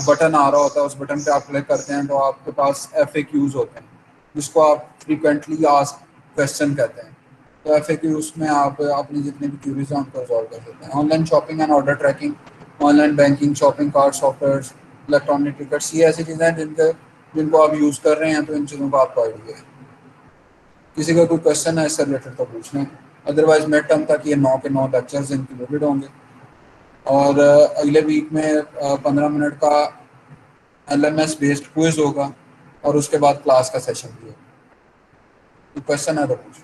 बटन आ रहा होता है, उस बटन पे आप क्लिक करते हैं तो आपके पास FAQs होते हैं, जिसको आप फ्रीक्वेंटली आस्क्ड क्वेश्चन कहते हैं। तो FAQs में आप अपनी जितने भी क्यूरीज हैं उनको रिजॉल्व कर सकते हैं। Online shopping and order tracking, online banking, shopping cart software, electronic tickets, ये ऐसी चीज़ें हैं जिनको आप यूज़ कर रहे हैं, तो इन चीज़ों का आपको आइडिया है। किसी का कोई क्वेश्चन है इससे रिलेटेड तो पूछ लें, अदरवाइज मिड टर्म तक ये 9 के 9 लेक्चर्स इंक्लूडेड होंगे। और अगले वीक में 15 मिनट का LMS बेस्ड क्विज होगा और उसके बाद क्लास का सेशन भी होगा। क्वेश्चन है तो पूछ।